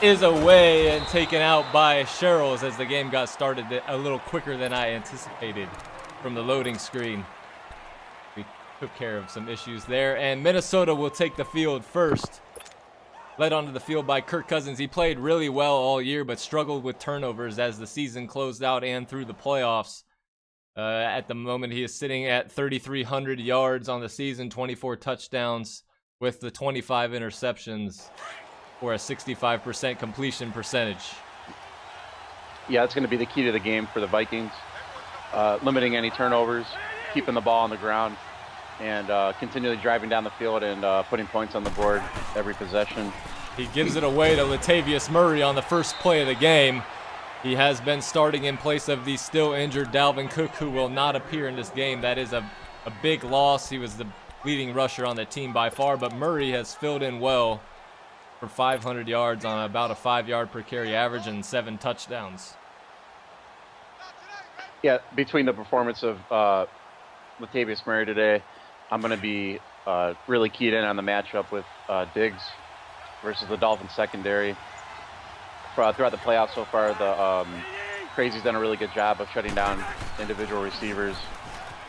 is away and taken out by Sherrills as the game got started a little quicker than I anticipated from the loading screen. We took care of some issues there, and Minnesota will take the field first. Led onto the field by Kirk Cousins. He played really well all year, but struggled with turnovers as the season closed out and through the playoffs. At the moment, he is sitting at 3,300 yards on the season, 24 touchdowns with the 25 interceptions for a 65% completion percentage. Yeah, it's going to be the key to the game for the Vikings. Limiting any turnovers, keeping the ball on the ground, and continually driving down the field and putting points on the board every possession. He gives it away to Latavius Murray on the first play of the game. He has been starting in place of the still injured Dalvin Cook, who will not appear in this game. That is a big loss. He was the leading rusher on the team by far, but Murray has filled in well for 500 yards on about a 5-yard per carry average and 7 touchdowns. Yeah, between the performance of Latavius Murray today, I'm going to be really keyed in on the matchup with Diggs versus the Dolphins secondary. Throughout the playoffs so far, the Crazy's done a really good job of shutting down individual receivers.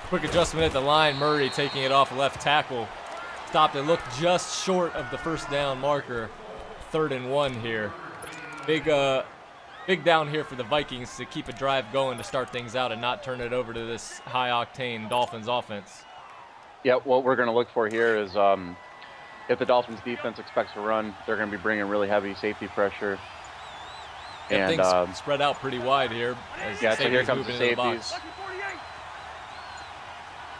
Quick adjustment at the line. Murray taking it off left tackle. Stopped it, looked just short of the first down marker. 3rd and 1 here. Big down here for the Vikings to keep a drive going to start things out and not turn it over to this high-octane Dolphins offense. Yeah, what we're going to look for here is if the Dolphins defense expects to run, they're going to be bringing really heavy safety pressure. And things spread out pretty wide here. Yeah, so here comes the safeties.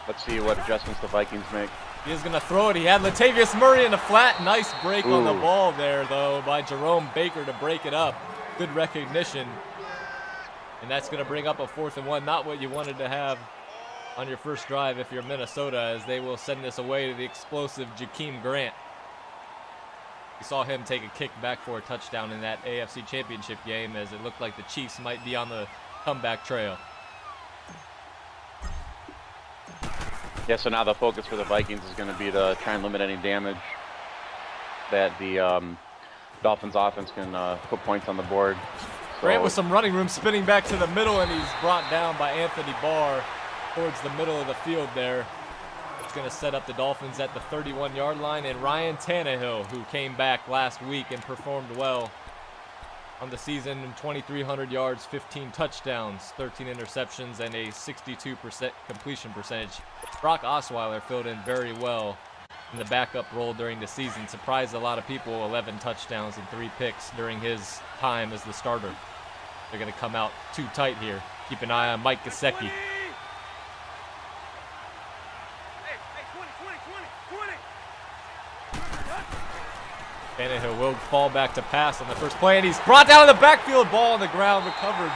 Let's see what adjustments the Vikings make. He is going to throw it. He had Latavius Murray in the flat. Nice break on the ball there, though, by Jerome Baker to break it up. Good recognition. And that's going to bring up a 4th and 1. Not what you wanted to have on your first drive if you're Minnesota, as they will send this away to the explosive Jakeem Grant. We saw him take a kick back for a touchdown in that AFC Championship game, as it looked like the Chiefs might be on the comeback trail. Yeah, so now the focus for the Vikings is going to be to try and limit any damage that the Dolphins offense can put points on the board. So, Grant with some running room, spinning back to the middle, and he's brought down by Anthony Barr towards the middle of the field there. It's going to set up the Dolphins at the 31-yard line, and Ryan Tannehill, who came back last week and performed well on the season, 2,300 yards, 15 touchdowns, 13 interceptions, and a 62% completion percentage. Brock Osweiler filled in very well in the backup role during the season. Surprised a lot of people, 11 touchdowns and 3 picks during his time as the starter. They're going to come out too tight here. Keep an eye on Mike Gesicki. Tannehill will fall back to pass on the first play, and he's brought down in the backfield. Ball on the ground, recovered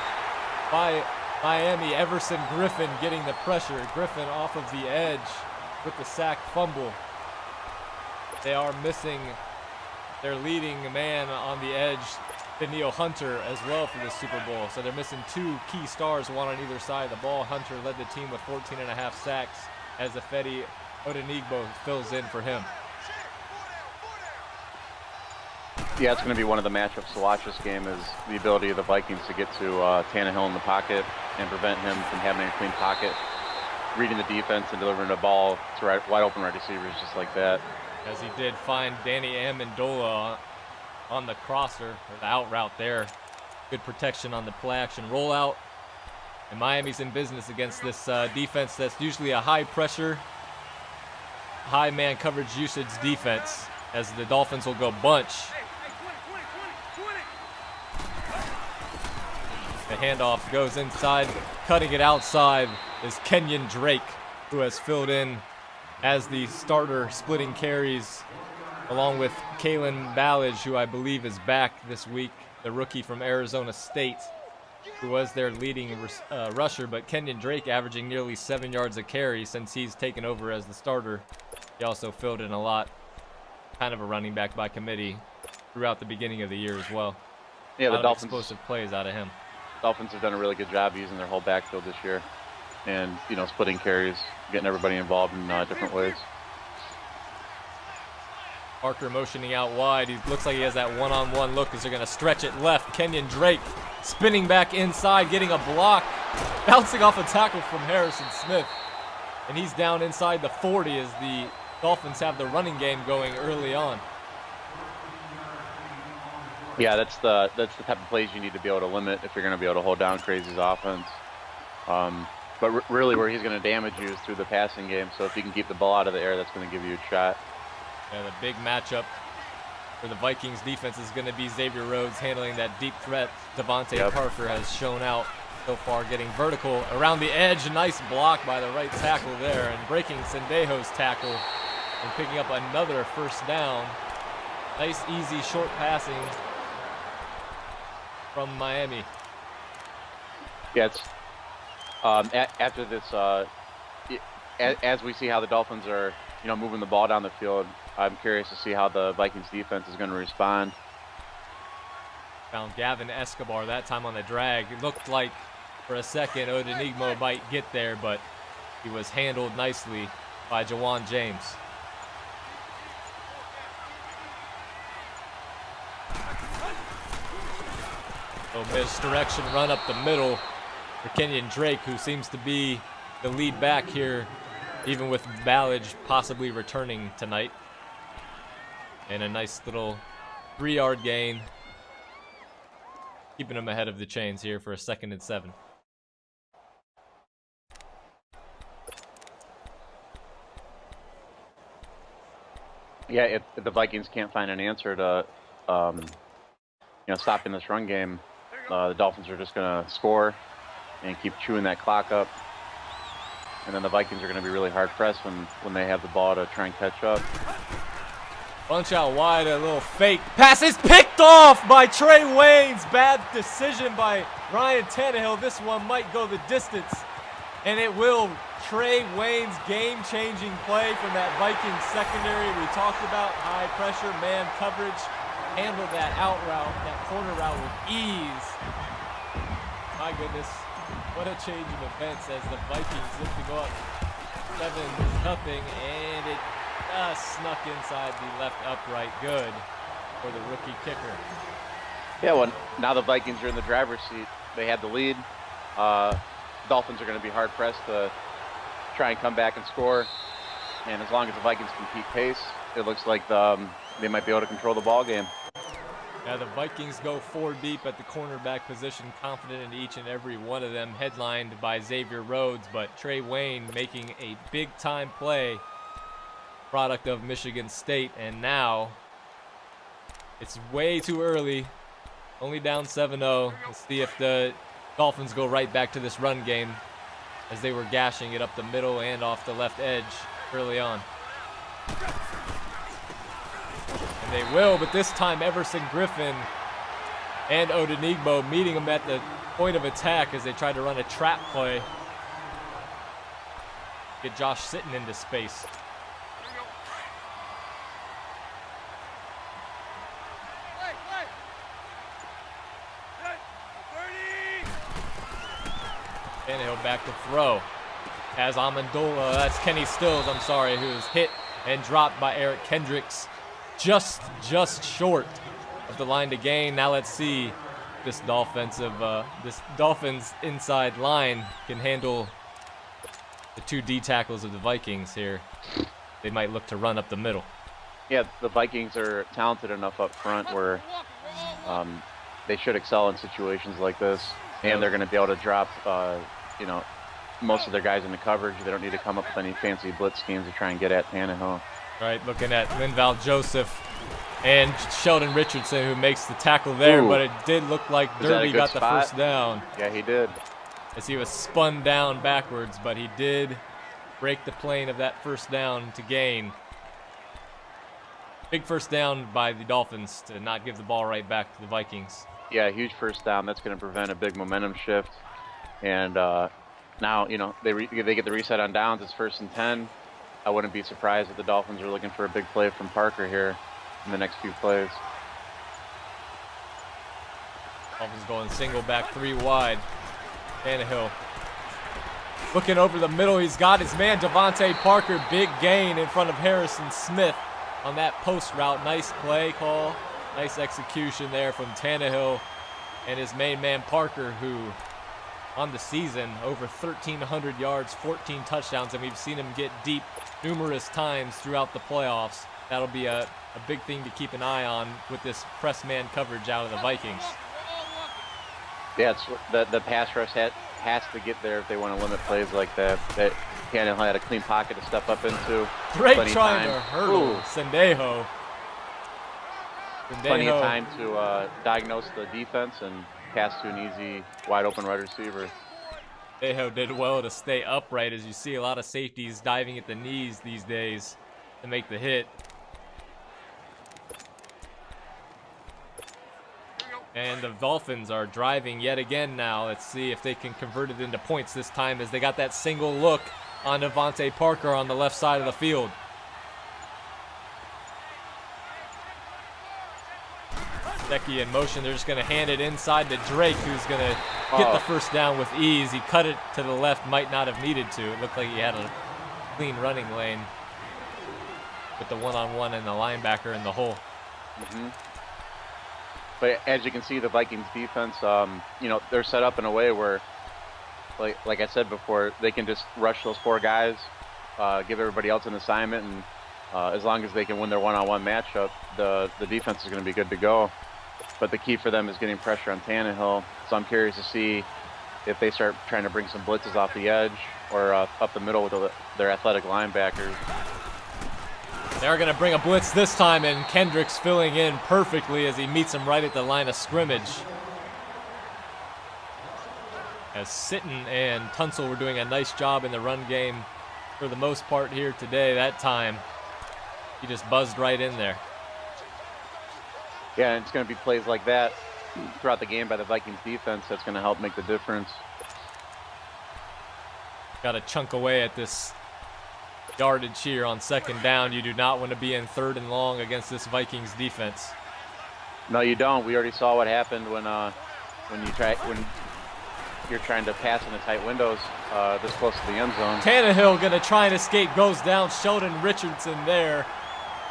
by Miami. Everson Griffin getting the pressure. Griffin off of the edge with the sack fumble. They are missing their leading man on the edge, Daniil Hunter, as well for the Super Bowl. So they're missing 2 key stars, one on either side of the ball. Hunter led the team with 14.5 sacks as Ifedi Odenigbo fills in for him. Yeah, it's going to be one of the matchups to watch this game, is the ability of the Vikings to get to Tannehill in the pocket and prevent him from having a clean pocket, reading the defense and delivering the ball to wide open right receivers just like that. As he did find Danny Amendola on the crosser, or the out route there. Good protection on the play action rollout. And Miami's in business against this defense that's usually a high pressure, high man coverage usage defense, as the Dolphins will go bunch. The handoff goes inside. Cutting it outside is Kenyon Drake, who has filled in as the starter, splitting carries, along with Kalen Ballage, who I believe is back this week, the rookie from Arizona State, who was their leading rusher. But Kenyon Drake averaging nearly 7 yards a carry since he's taken over as the starter. He also filled in a lot, kind of a running back by committee throughout the beginning of the year as well. Yeah, the Dolphins, explosive plays out of him. Dolphins have done a really good job using their whole backfield this year, and splitting carries, getting everybody involved in different ways. Parker motioning out wide. He looks like he has that one-on-one look as they're going to stretch it left. Kenyon Drake spinning back inside, getting a block, bouncing off a tackle from Harrison Smith. And he's down inside the 40 as the Dolphins have the running game going early on. Yeah, that's the type of plays you need to be able to limit if you're going to be able to hold down Crazy's offense. But really where he's going to damage you is through the passing game. So if you can keep the ball out of the air, that's going to give you a shot. Yeah, the big matchup for the Vikings defense is going to be Xavier Rhodes handling that deep threat. Devontae Parker has shown out so far, getting vertical around the edge. Nice block by the right tackle there, and breaking Sendejo's tackle and picking up another first down. Nice, easy, short passing from Miami. Yeah, it's after this, as we see how the Dolphins are, moving the ball down the field, I'm curious to see how the Vikings defense is going to respond. Found Gavin Escobar that time on the drag. It looked like for a second Odenigbo might get there, but he was handled nicely by Jawan James. So misdirection run up the middle for Kenyon Drake, who seems to be the lead back here, even with Ballage possibly returning tonight. And a nice little 3-yard gain, keeping him ahead of the chains here for a 2nd and 7. Yeah, if the Vikings can't find an answer to, stopping this run game, the Dolphins are just going to score and keep chewing that clock up. And then the Vikings are going to be really hard pressed when they have the ball to try and catch up. Bunch out wide, a little fake pass is picked off by Trey Waynes. Bad decision by Ryan Tannehill. This one might go the distance, and it will. Trey Waynes' game-changing play from that Vikings secondary we talked about. High pressure, man coverage, handled that out route, that corner route with ease. My goodness, what a change of events as the Vikings look to go up 7-0, and it snuck inside the left upright. Good for the rookie kicker. Yeah, well, now the Vikings are in the driver's seat. They had the lead. Dolphins are going to be hard pressed to try and come back and score. And as long as the Vikings can keep pace, it looks like they might be able to control the ball game. Yeah, the Vikings go 4 deep at the cornerback position, confident in each and every one of them, headlined by Xavier Rhodes, but Trey Wayne making a big-time play, product of Michigan State, and now it's way too early, only down 7-0. Let's see if the Dolphins go right back to this run game as they were gashing it up the middle and off the left edge early on. And they will, but this time Everson Griffin and Odenigbo meeting them at the point of attack as they try to run a trap play. Get Josh Sitton into space. Tannehill back to throw. As Amendola, that's Kenny Stills, I'm sorry, who is hit and dropped by Eric Kendricks. Just short of the line to gain. Now let's see this Dolphins inside line can handle the 2 D tackles of the Vikings here. They might look to run up the middle. Yeah, the Vikings are talented enough up front where they should excel in situations like this, and they're going to be able to drop, most of their guys into coverage. They don't need to come up with any fancy blitz schemes to try and get at Tannehill. Right, looking at Linval Joseph and Sheldon Richardson, who makes the tackle there. Ooh, but it did look like Derby got the first down. Yeah, he did. As he was spun down backwards, but he did break the plane of that first down to gain. Big first down by the Dolphins to not give the ball right back to the Vikings. Yeah, huge first down. That's going to prevent a big momentum shift. And now, they get the reset on downs. It's 1st and 10. I wouldn't be surprised if the Dolphins are looking for a big play from Parker here in the next few plays. Dolphins going single back 3 wide. Tannehill looking over the middle. He's got his man Devontae Parker. Big gain in front of Harrison Smith. on that post route. Nice play call. Nice execution there from Tannehill and his main man Parker, who on the season over 1,300 yards, 14 touchdowns, and we've seen him get deep numerous times throughout the playoffs. That'll be a big thing to keep an eye on with this press man coverage out of the Vikings. Yeah, it's the pass rush has to get there if they want to limit plays like that. That Tannehill had a clean pocket to step up into. Drake trying to hurdle Sendejo. Plenty of time to diagnose the defense and pass to an easy, wide-open wide receiver. Sendejo did well to stay upright, as you see a lot of safeties diving at the knees these days to make the hit. And the Dolphins are driving yet again now. Let's see if they can convert it into points this time, as they got that single look on Devontae Parker on the left side of the field. Becky in motion. They're just going to hand it inside to Drake, who's going to get the first down with ease. He cut it to the left, might not have needed to. It looked like he had a clean running lane with the one-on-one and the linebacker in the hole. Mm-hmm. But as you can see, the Vikings defense, they're set up in a way where, like I said before, they can just rush those 4 guys, give everybody else an assignment, and as long as they can win their one-on-one matchup, the defense is going to be good to go. But the key for them is getting pressure on Tannehill. So I'm curious to see if they start trying to bring some blitzes off the edge or up the middle with their athletic linebackers. They're going to bring a blitz this time, and Kendricks filling in perfectly as he meets him right at the line of scrimmage. As Sitton and Tunsil were doing a nice job in the run game for the most part here today. That time, he just buzzed right in there. Yeah, and it's going to be plays like that throughout the game by the Vikings defense that's going to help make the difference. Got to chunk away at this yardage here on second down. You do not want to be in 3rd and long against this Vikings defense. No, you don't. We already saw what happened when you're trying to pass in the tight windows this close to the end zone. Tannehill going to try and escape, goes down. Sheldon Richardson there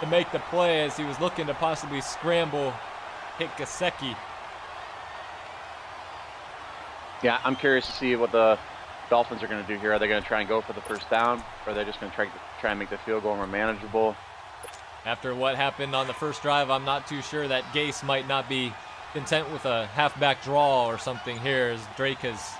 to make the play as he was looking to possibly scramble, hit Gesicki. Yeah, I'm curious to see what the Dolphins are going to do here. Are they going to try and go for the first down, or are they just going to try and make the field goal more manageable? After what happened on the first drive, I'm not too sure that Gase might not be content with a halfback draw or something here, as Drake has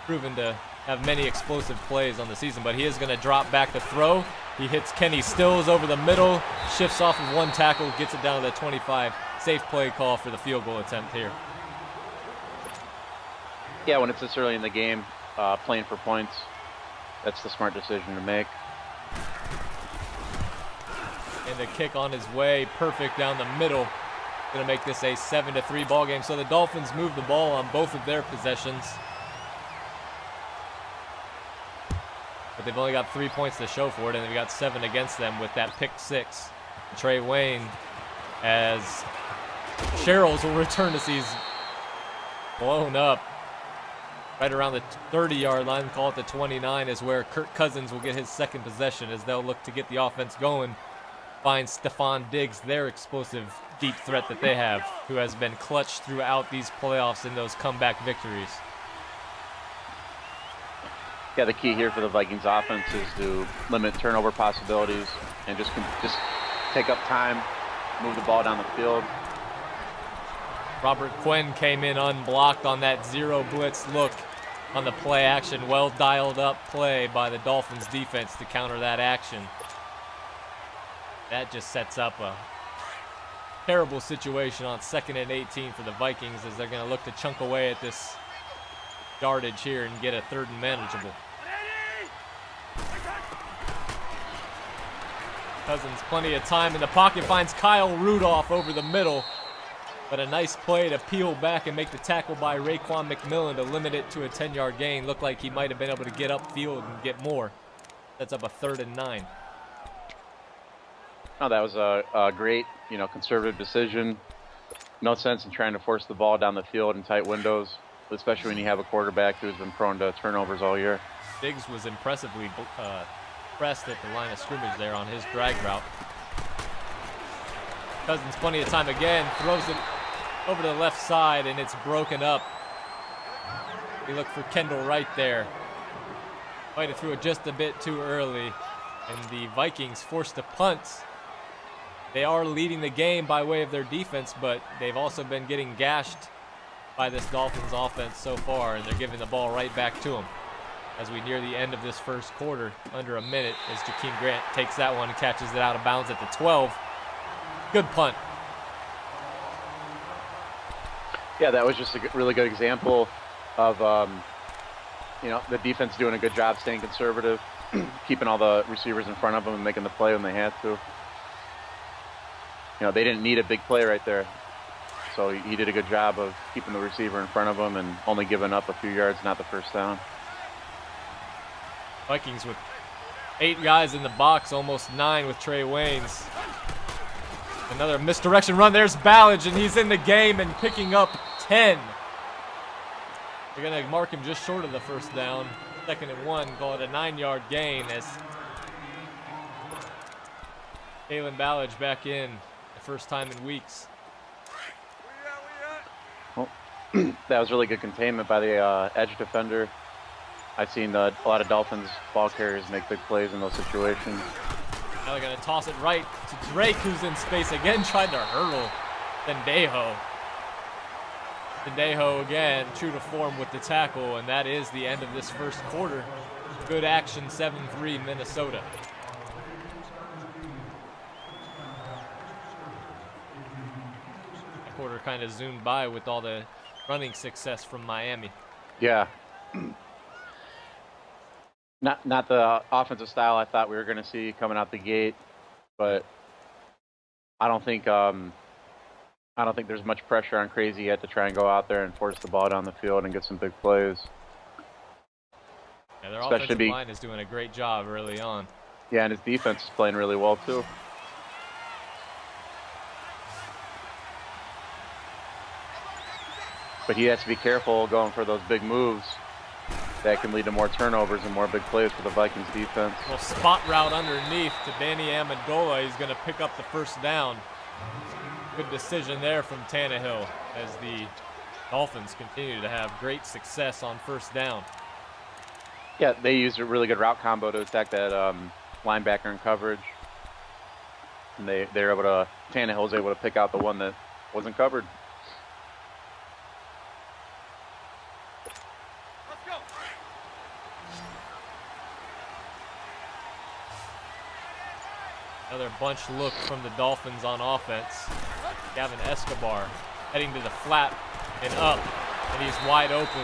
proven to have many explosive plays on the season. But he is going to drop back to throw. He hits Kenny Stills over the middle, shifts off of one tackle, gets it down to the 25. Safe play call for the field goal attempt here. Yeah, when it's this early in the game, playing for points, that's the smart decision to make. And the kick on his way, perfect down the middle. Going to make this a 7-3 ball game. So the Dolphins move the ball on both of their possessions. But they've only got 3 points to show for it, and they've got 7 against them with that pick 6. Trey Wayne, as Sherrills will return as he's blown up. Right around the 30-yard line, call it the 29, is where Kirk Cousins will get his second possession as they'll look to get the offense going. Find Stephon Diggs, their explosive deep threat that they have, who has been clutch throughout these playoffs in those comeback victories. Yeah, the key here for the Vikings offense is to limit turnover possibilities and just take up time, move the ball down the field. Robert Quinn came in unblocked on that zero blitz look on the play action. Well dialed up play by the Dolphins defense to counter that action. That just sets up a terrible situation on 2nd and 18 for the Vikings, as they're going to look to chunk away at this yardage here and get a 3rd and manageable. Cousins plenty of time in the pocket, finds Kyle Rudolph over the middle. But a nice play to peel back and make the tackle by Raekwon McMillan to limit it to a 10-yard gain. Looked like he might have been able to get upfield and get more. That's up a 3rd and 9. No, that was a great, conservative decision. No sense in trying to force the ball down the field in tight windows, especially when you have a quarterback who's been prone to turnovers all year. Diggs was impressively pressed at the line of scrimmage there on his drag route. Cousins plenty of time again, throws it over to the left side, and it's broken up. We look for Kendall right there. Might have threw it just a bit too early, and the Vikings forced to punt. They are leading the game by way of their defense, but they've also been getting gashed by this Dolphins offense so far, and they're giving the ball right back to them. As we near the end of this first quarter, under a minute, as Jakeem Grant takes that one and catches it out of bounds at the 12. Good punt. Yeah, that was just a really good example of, the defense doing a good job staying conservative, keeping all the receivers in front of them and making the play when they had to. They didn't need a big play right there. So he did a good job of keeping the receiver in front of him and only giving up a few yards, not the first down. Vikings with 8 guys in the box, almost 9 with Trey Waynes. Another misdirection run. There's Ballage, and he's in the game and picking up 10. They're going to mark him just short of the first down. 2nd and 1, call it a 9-yard gain as Kalen Ballage back in the first time in weeks. Well, that was really good containment by the edge defender. I've seen a lot of Dolphins ball carriers make big plays in those situations. Now they're going to toss it right to Drake, who's in space again, tried to hurdle Sendejo. Sendejo again, true to form with the tackle, and that is the end of this first quarter. Good action, 7-3 Minnesota. That quarter kind of zoomed by with all the running success from Miami. Yeah. Not the offensive style I thought we were going to see coming out the gate, but I don't think there's much pressure on Crazy yet to try and go out there and force the ball down the field and get some big plays. Yeah, their offensive line is doing a great job early on. Yeah, and his defense is playing really well too. But he has to be careful going for those big moves. That can lead to more turnovers and more big plays for the Vikings defense. Well, spot route underneath to Danny Amendola. He's going to pick up the first down. Good decision there from Tannehill as the Dolphins continue to have great success on first down. Yeah, they used a really good route combo to attack that linebacker in coverage. And they're able to, Tannehill was able to pick out the one that wasn't covered. Another bunch look from the Dolphins on offense. Gavin Escobar heading to the flat and up, and he's wide open.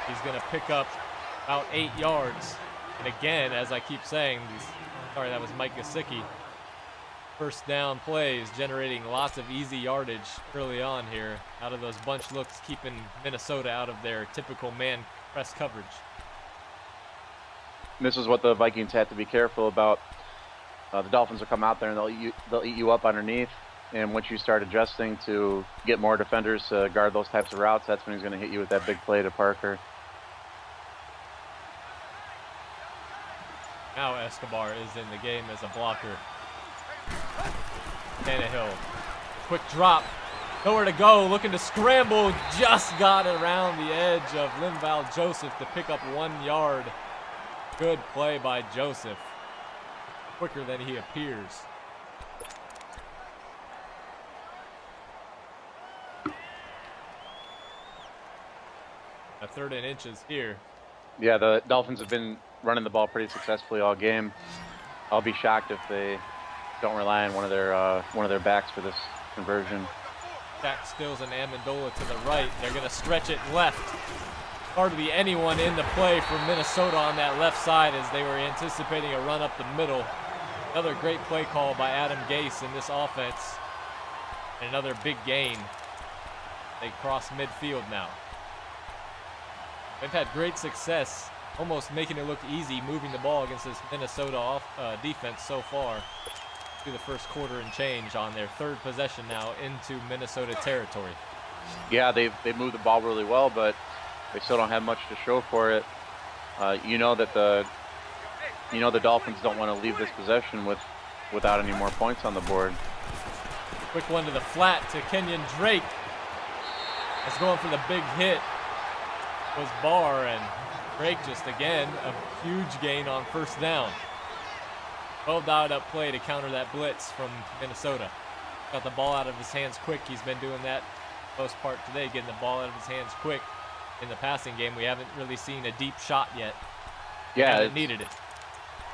He's going to pick up about 8 yards. And again, as I keep saying, that was Mike Gesicki. First down plays, generating lots of easy yardage early on here out of those bunch looks, keeping Minnesota out of their typical man press coverage. This is what the Vikings had to be careful about. The Dolphins will come out there and they'll eat you up underneath, and once you start adjusting to get more defenders to guard those types of routes, that's when he's going to hit you with that big play to Parker. Now Escobar is in the game as a blocker. Tannehill, quick drop, nowhere to go, looking to scramble, just got around the edge of Linval Joseph to pick up 1 yard. Good play by Joseph. Quicker than he appears. A 3rd and inches here. Yeah, the Dolphins have been running the ball pretty successfully all game. I'll be shocked if they don't rely on one of their backs for this conversion. Jack Stills and Amendola to the right. They're going to stretch it left. Hardly anyone in the play for Minnesota on that left side as they were anticipating a run up the middle. Another great play call by Adam Gase in this offense. And another big gain. They cross midfield now. They've had great success, almost making it look easy moving the ball against this Minnesota defense so far through the first quarter and change on their 3rd possession now into Minnesota territory. Yeah, they've moved the ball really well, but they still don't have much to show for it. The Dolphins don't want to leave this possession without any more points on the board. Quick one to the flat to Kenyon Drake. That's going for the big hit. Was Barr, and Drake just again a huge gain on first down. Well dialed up play to counter that blitz from Minnesota. Got the ball out of his hands quick. He's been doing that most part today, getting the ball out of his hands quick. In the passing game, we haven't really seen a deep shot yet. Yeah, it needed it.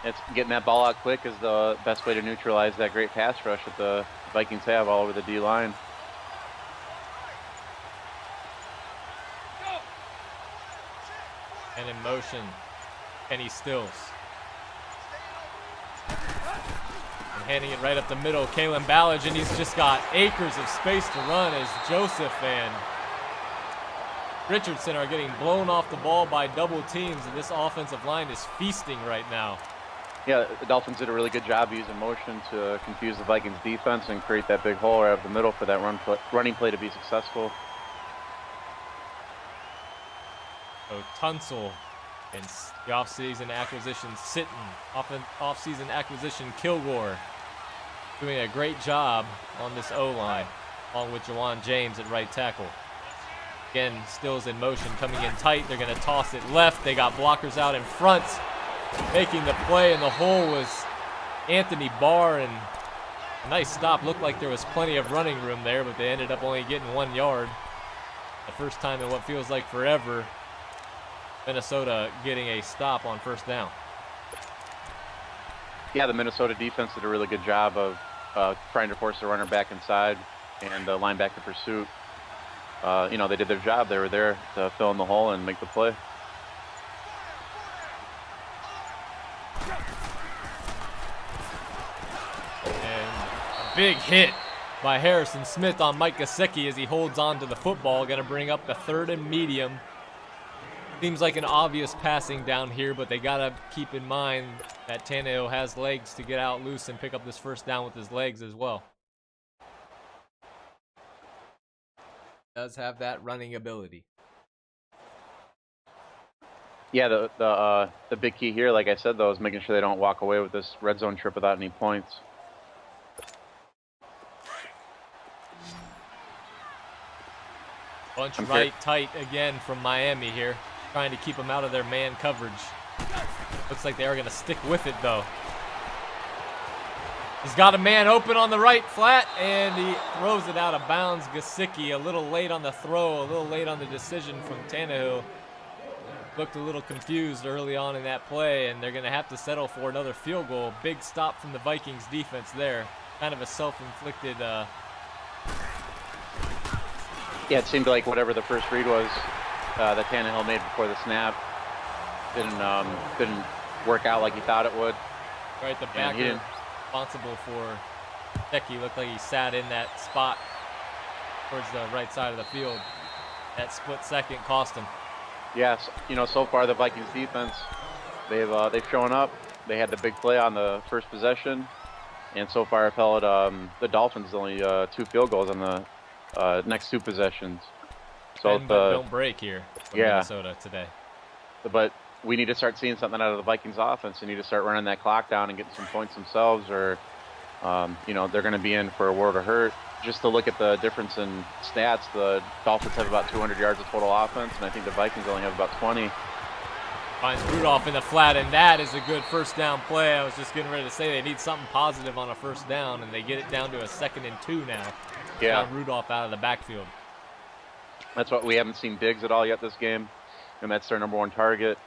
It's getting that ball out quick is the best way to neutralize that great pass rush that the Vikings have all over the D line. And in motion, Kenny Stills. And handing it right up the middle, Kalen Ballage, and he's just got acres of space to run as Joseph and Richardson are getting blown off the ball by double teams, and this offensive line is feasting right now. Yeah, the Dolphins did a really good job using motion to confuse the Vikings defense and create that big hole right up the middle for that running play to be successful. So Tunsil and the offseason acquisition Sitton, offseason acquisition Kilgore, doing a great job on this O-line, along with Jawan James at right tackle. Again, Stills in motion, coming in tight. They're going to toss it left. They got blockers out in front, making the play, and the hole was Anthony Barr, and a nice stop. Looked like there was plenty of running room there, but they ended up only getting 1 yard. The first time in what feels like forever, Minnesota getting a stop on first down. Yeah, the Minnesota defense did a really good job of trying to force the runner back inside and linebacker pursuit. They did their job. They were there to fill in the hole and make the play. And a big hit by Harrison Smith on Mike Gesicki as he holds on to the football. Going to bring up the 3rd and medium. Seems like an obvious passing down here, but they got to keep in mind that Tannehill has legs to get out loose and pick up this first down with his legs as well. Does have that running ability. Yeah, the big key here, like I said, though, is making sure they don't walk away with this red zone trip without any points. Bunch right tight again from Miami here, trying to keep them out of their man coverage. Looks like they are going to stick with it, though. He's got a man open on the right flat, and he throws it out of bounds. Gesicki a little late on the throw, a little late on the decision from Tannehill. Looked a little confused early on in that play, and they're going to have to settle for another field goal. Big stop from the Vikings defense there. Kind of a self-inflicted... Yeah, it seemed like whatever the first read was that Tannehill made before the snap didn't work out like he thought it would. Right, the backer responsible for Becky looked like he sat in that spot towards the right side of the field. That split second cost him. Yes, so far the Vikings defense, they've shown up. They had the big play on the first possession, and so far have held the Dolphins only 2 field goals on the next 2 possessions. So don't break here from Minnesota today. But we need to start seeing something out of the Vikings offense. They need to start running that clock down and getting some points themselves, or they're going to be in for a world of hurt. Just to look at the difference in stats, the Dolphins have about 200 yards of total offense, and I think the Vikings only have about 20. Finds Rudolph in the flat, and that is a good first down play. I was just getting ready to say they need something positive on a first down, and they get it down to a 2nd and 2 now. Yeah. Got Rudolph out of the backfield. That's what we haven't seen Diggs at all yet this game, and that's their number 1 target.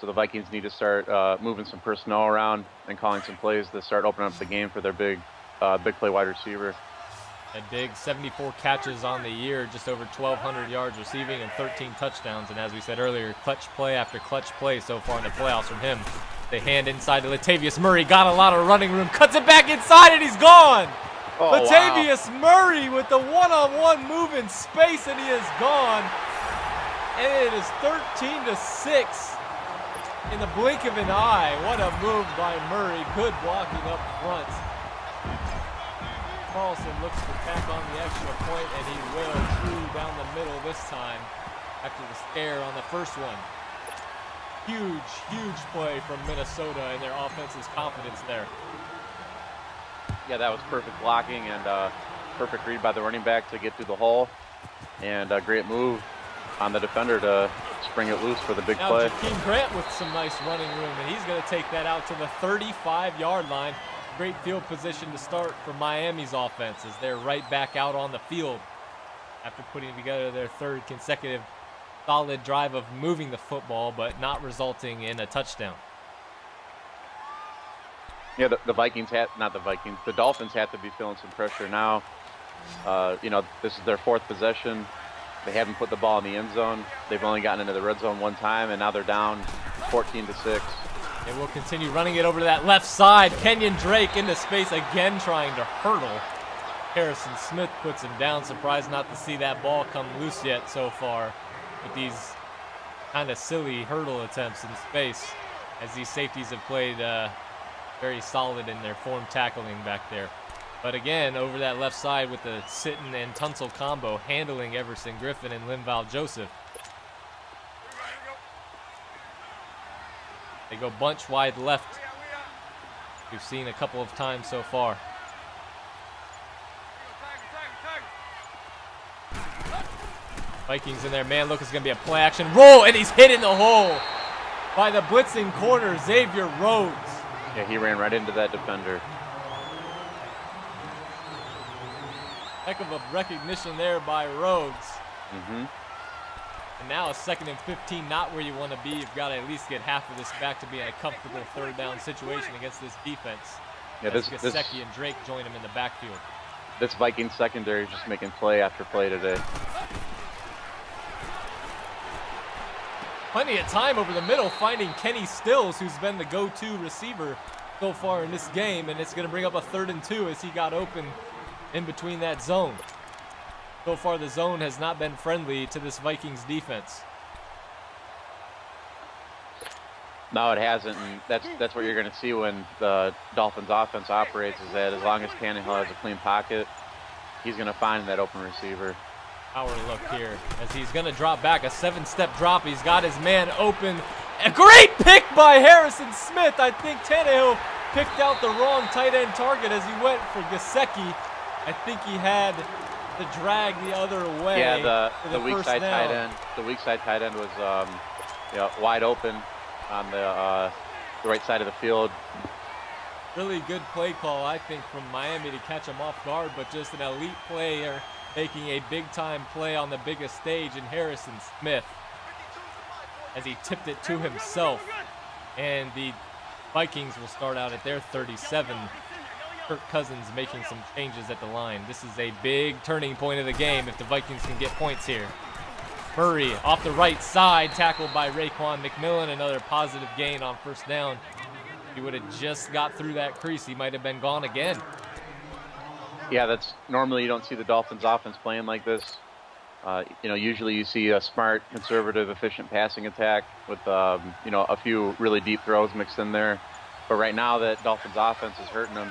So the Vikings need to start moving some personnel around and calling some plays to start opening up the game for their big play wide receiver. A Diggs, 74 catches on the year, just over 1,200 yards receiving and 13 touchdowns. And as we said earlier, clutch play after clutch play so far in the playoffs from him. They hand inside to Latavius Murray, got a lot of running room, cuts it back inside, and he's gone. Oh, Latavius Murray with the one-on-one move in space, and he is gone. And it is 13-6 in the blink of an eye. What a move by Murray. Good blocking up front. Carlson looks to tack on the extra point, and he will. True down the middle this time after the scare on the first one. Huge play from Minnesota and their offense's confidence there. Yeah, that was perfect blocking, and perfect read by the running back to get through the hole, and a great move on the defender to spring it loose for the big play. Jakeem Grant with some nice running room, and he's going to take that out to the 35-yard line. Great field position to start for Miami's offense as they're right back out on the field after putting together their third consecutive solid drive of moving the football, but not resulting in a touchdown. Yeah, the Dolphins have to be feeling some pressure now. This is their fourth possession. They haven't put the ball in the end zone. They've only gotten into the red zone one time, and now they're down 14-6. And we'll continue running it over to that left side. Kenyon Drake into space again, trying to hurdle. Harrison Smith puts him down. Surprised not to see that ball come loose yet so far with these kind of silly hurdle attempts in space, as these safeties have played very solid in their form tackling back there. But again, over that left side with the Sitton and Tunsil combo, handling Everson Griffin and Linval Joseph. They go bunch wide left. We've seen a couple of times so far. Vikings in there. Man, look, it's going to be a play action roll, and he's hit in the hole by the blitzing corner, Xavier Rhodes. Yeah, he ran right into that defender. Heck of a recognition there by Rhodes. Mm-hmm. And now a 2nd and 15, not where you want to be. You've got to at least get half of this back to be in a comfortable third down situation against this defense. Yeah, this Gesicki and Drake join him in the backfield. This Vikings secondary is just making play after play today. Plenty of time over the middle, finding Kenny Stills, who's been the go-to receiver so far in this game, and it's going to bring up a 3rd and 2 as he got open in between that zone. So far, the zone has not been friendly to this Vikings defense. No, it hasn't, and that's what you're going to see when the Dolphins offense operates, is that as long as Tannehill has a clean pocket, he's going to find that open receiver. Power look here as he's going to drop back, a 7-step drop. He's got his man open. A great pick by Harrison Smith. I think Tannehill picked out the wrong tight end target as he went for Gesicki. I think he had the drag the other way. Yeah, the weak side tight end. The weak side tight end was wide open on the right side of the field. Really good play call, I think, from Miami to catch him off guard, but just an elite player making a big-time play on the biggest stage in Harrison Smith as he tipped it to himself. And the Vikings will start out at their 37. Kirk Cousins making some changes at the line. This is a big turning point of the game if the Vikings can get points here. Murray off the right side, tackled by Raekwon McMillan. Another positive gain on first down. If he would have just got through that crease, he might have been gone again. Yeah, that's normally you don't see the Dolphins offense playing like this. Usually you see a smart, conservative, efficient passing attack with a few really deep throws mixed in there. But right now that Dolphins offense is hurting them.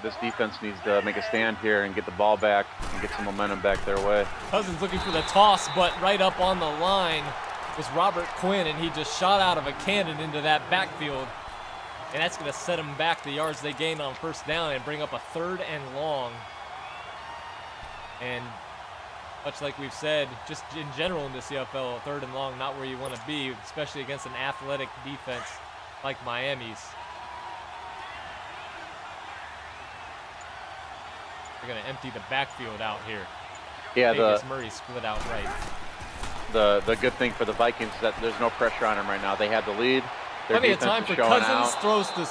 This defense needs to make a stand here and get the ball back and get some momentum back their way. Cousins looking for the toss, but right up on the line was Robert Quinn, and he just shot out of a cannon into that backfield. And that's going to set them back the yards they gained on first down and bring up a 3rd and long. And much like we've said, just in general in the CFL, 3rd and long, not where you want to be, especially against an athletic defense like Miami's. They're going to empty the backfield out here. Yeah, Murray split out right. The good thing for the Vikings is that there's no pressure on them right now. They have the lead. Their Plenty of time for Cousins. Out. Throws to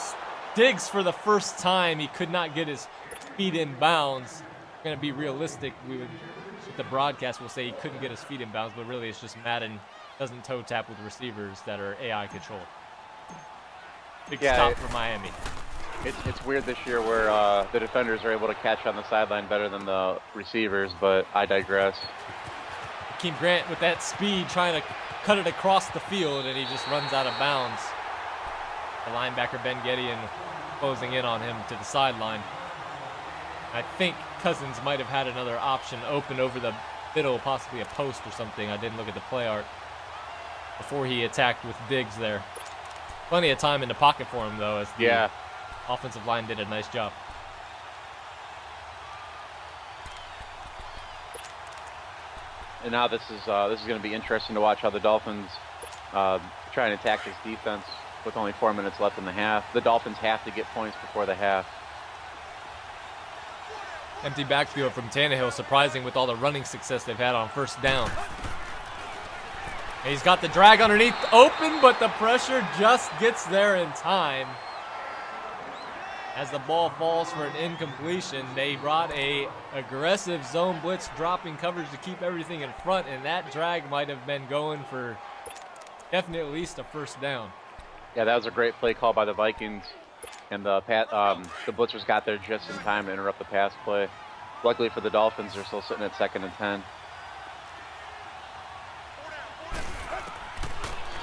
Diggs for the first time. He could not get his feet in bounds. Going to be realistic. With the broadcast, we'll say he couldn't get his feet in bounds, but really it's just Madden doesn't toe tap with receivers that are AI controlled. Big stop for Miami. It's weird this year where the defenders are able to catch on the sideline better than the receivers, but I digress. Jakeem Grant with that speed trying to cut it across the field, and he just runs out of bounds. The linebacker Ben Gideon closing in on him to the sideline. I think Cousins might have had another option open over the middle, possibly a post or something. I didn't look at the play art before he attacked with Diggs there. Plenty of time in the pocket for him, though, as the offensive line did a nice job. And now this is going to be interesting to watch how the Dolphins try and attack this defense with only 4 minutes left in the half. The Dolphins have to get points before the half. Empty backfield from Tannehill, surprising with all the running success they've had on first down. And he's got the drag underneath open, but the pressure just gets there in time. As the ball falls for an incompletion, they brought a aggressive zone blitz dropping coverage to keep everything in front, and that drag might have been going for definitely at least a first down. Yeah, that was a great play call by the Vikings, and the blitzers got there just in time to interrupt the pass play. Luckily for the Dolphins, they're still sitting at 2nd and 10.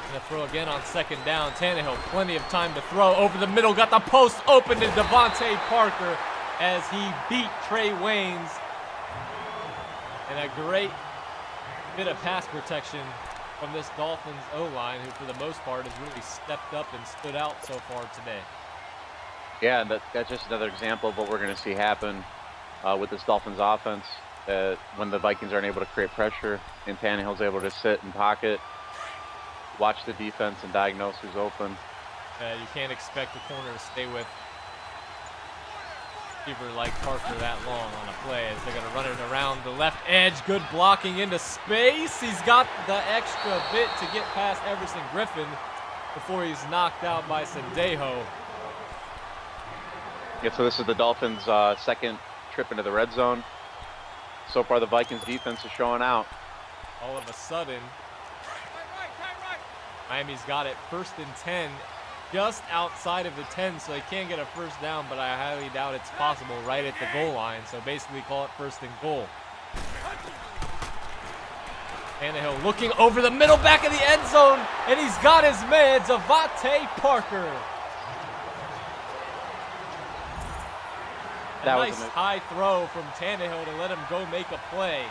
Gonna throw again on 2nd down. Tannehill, plenty of time to throw. Over the middle, got the post open to Devontae Parker as he beat Trey Waynes. And a great bit of pass protection from this Dolphins O-line, who for the most part has really stepped up and stood out so far today. Yeah, and that's just another example of what we're going to see happen with this Dolphins offense. When the Vikings aren't able to create pressure and Tannehill's able to sit and pocket, watch the defense and diagnose who's open. You can't expect a corner to stay with a receiver like Parker that long on a play, as they're going to run it around the left edge. Good blocking into space. He's got the extra bit to get past Everson Griffin before he's knocked out by Sendejo. Yeah, so this is the Dolphins' second trip into the red zone. So far, the Vikings defense is showing out. All of a sudden, Miami's got it 1st and 10, just outside of the 10, so they can get a first down, but I highly doubt it's possible right at the goal line. So basically call it 1st and goal. Tannehill looking over the middle, back of the end zone, and he's got his man, Devontae Parker. A nice high throw from Tannehill to let him go make a play.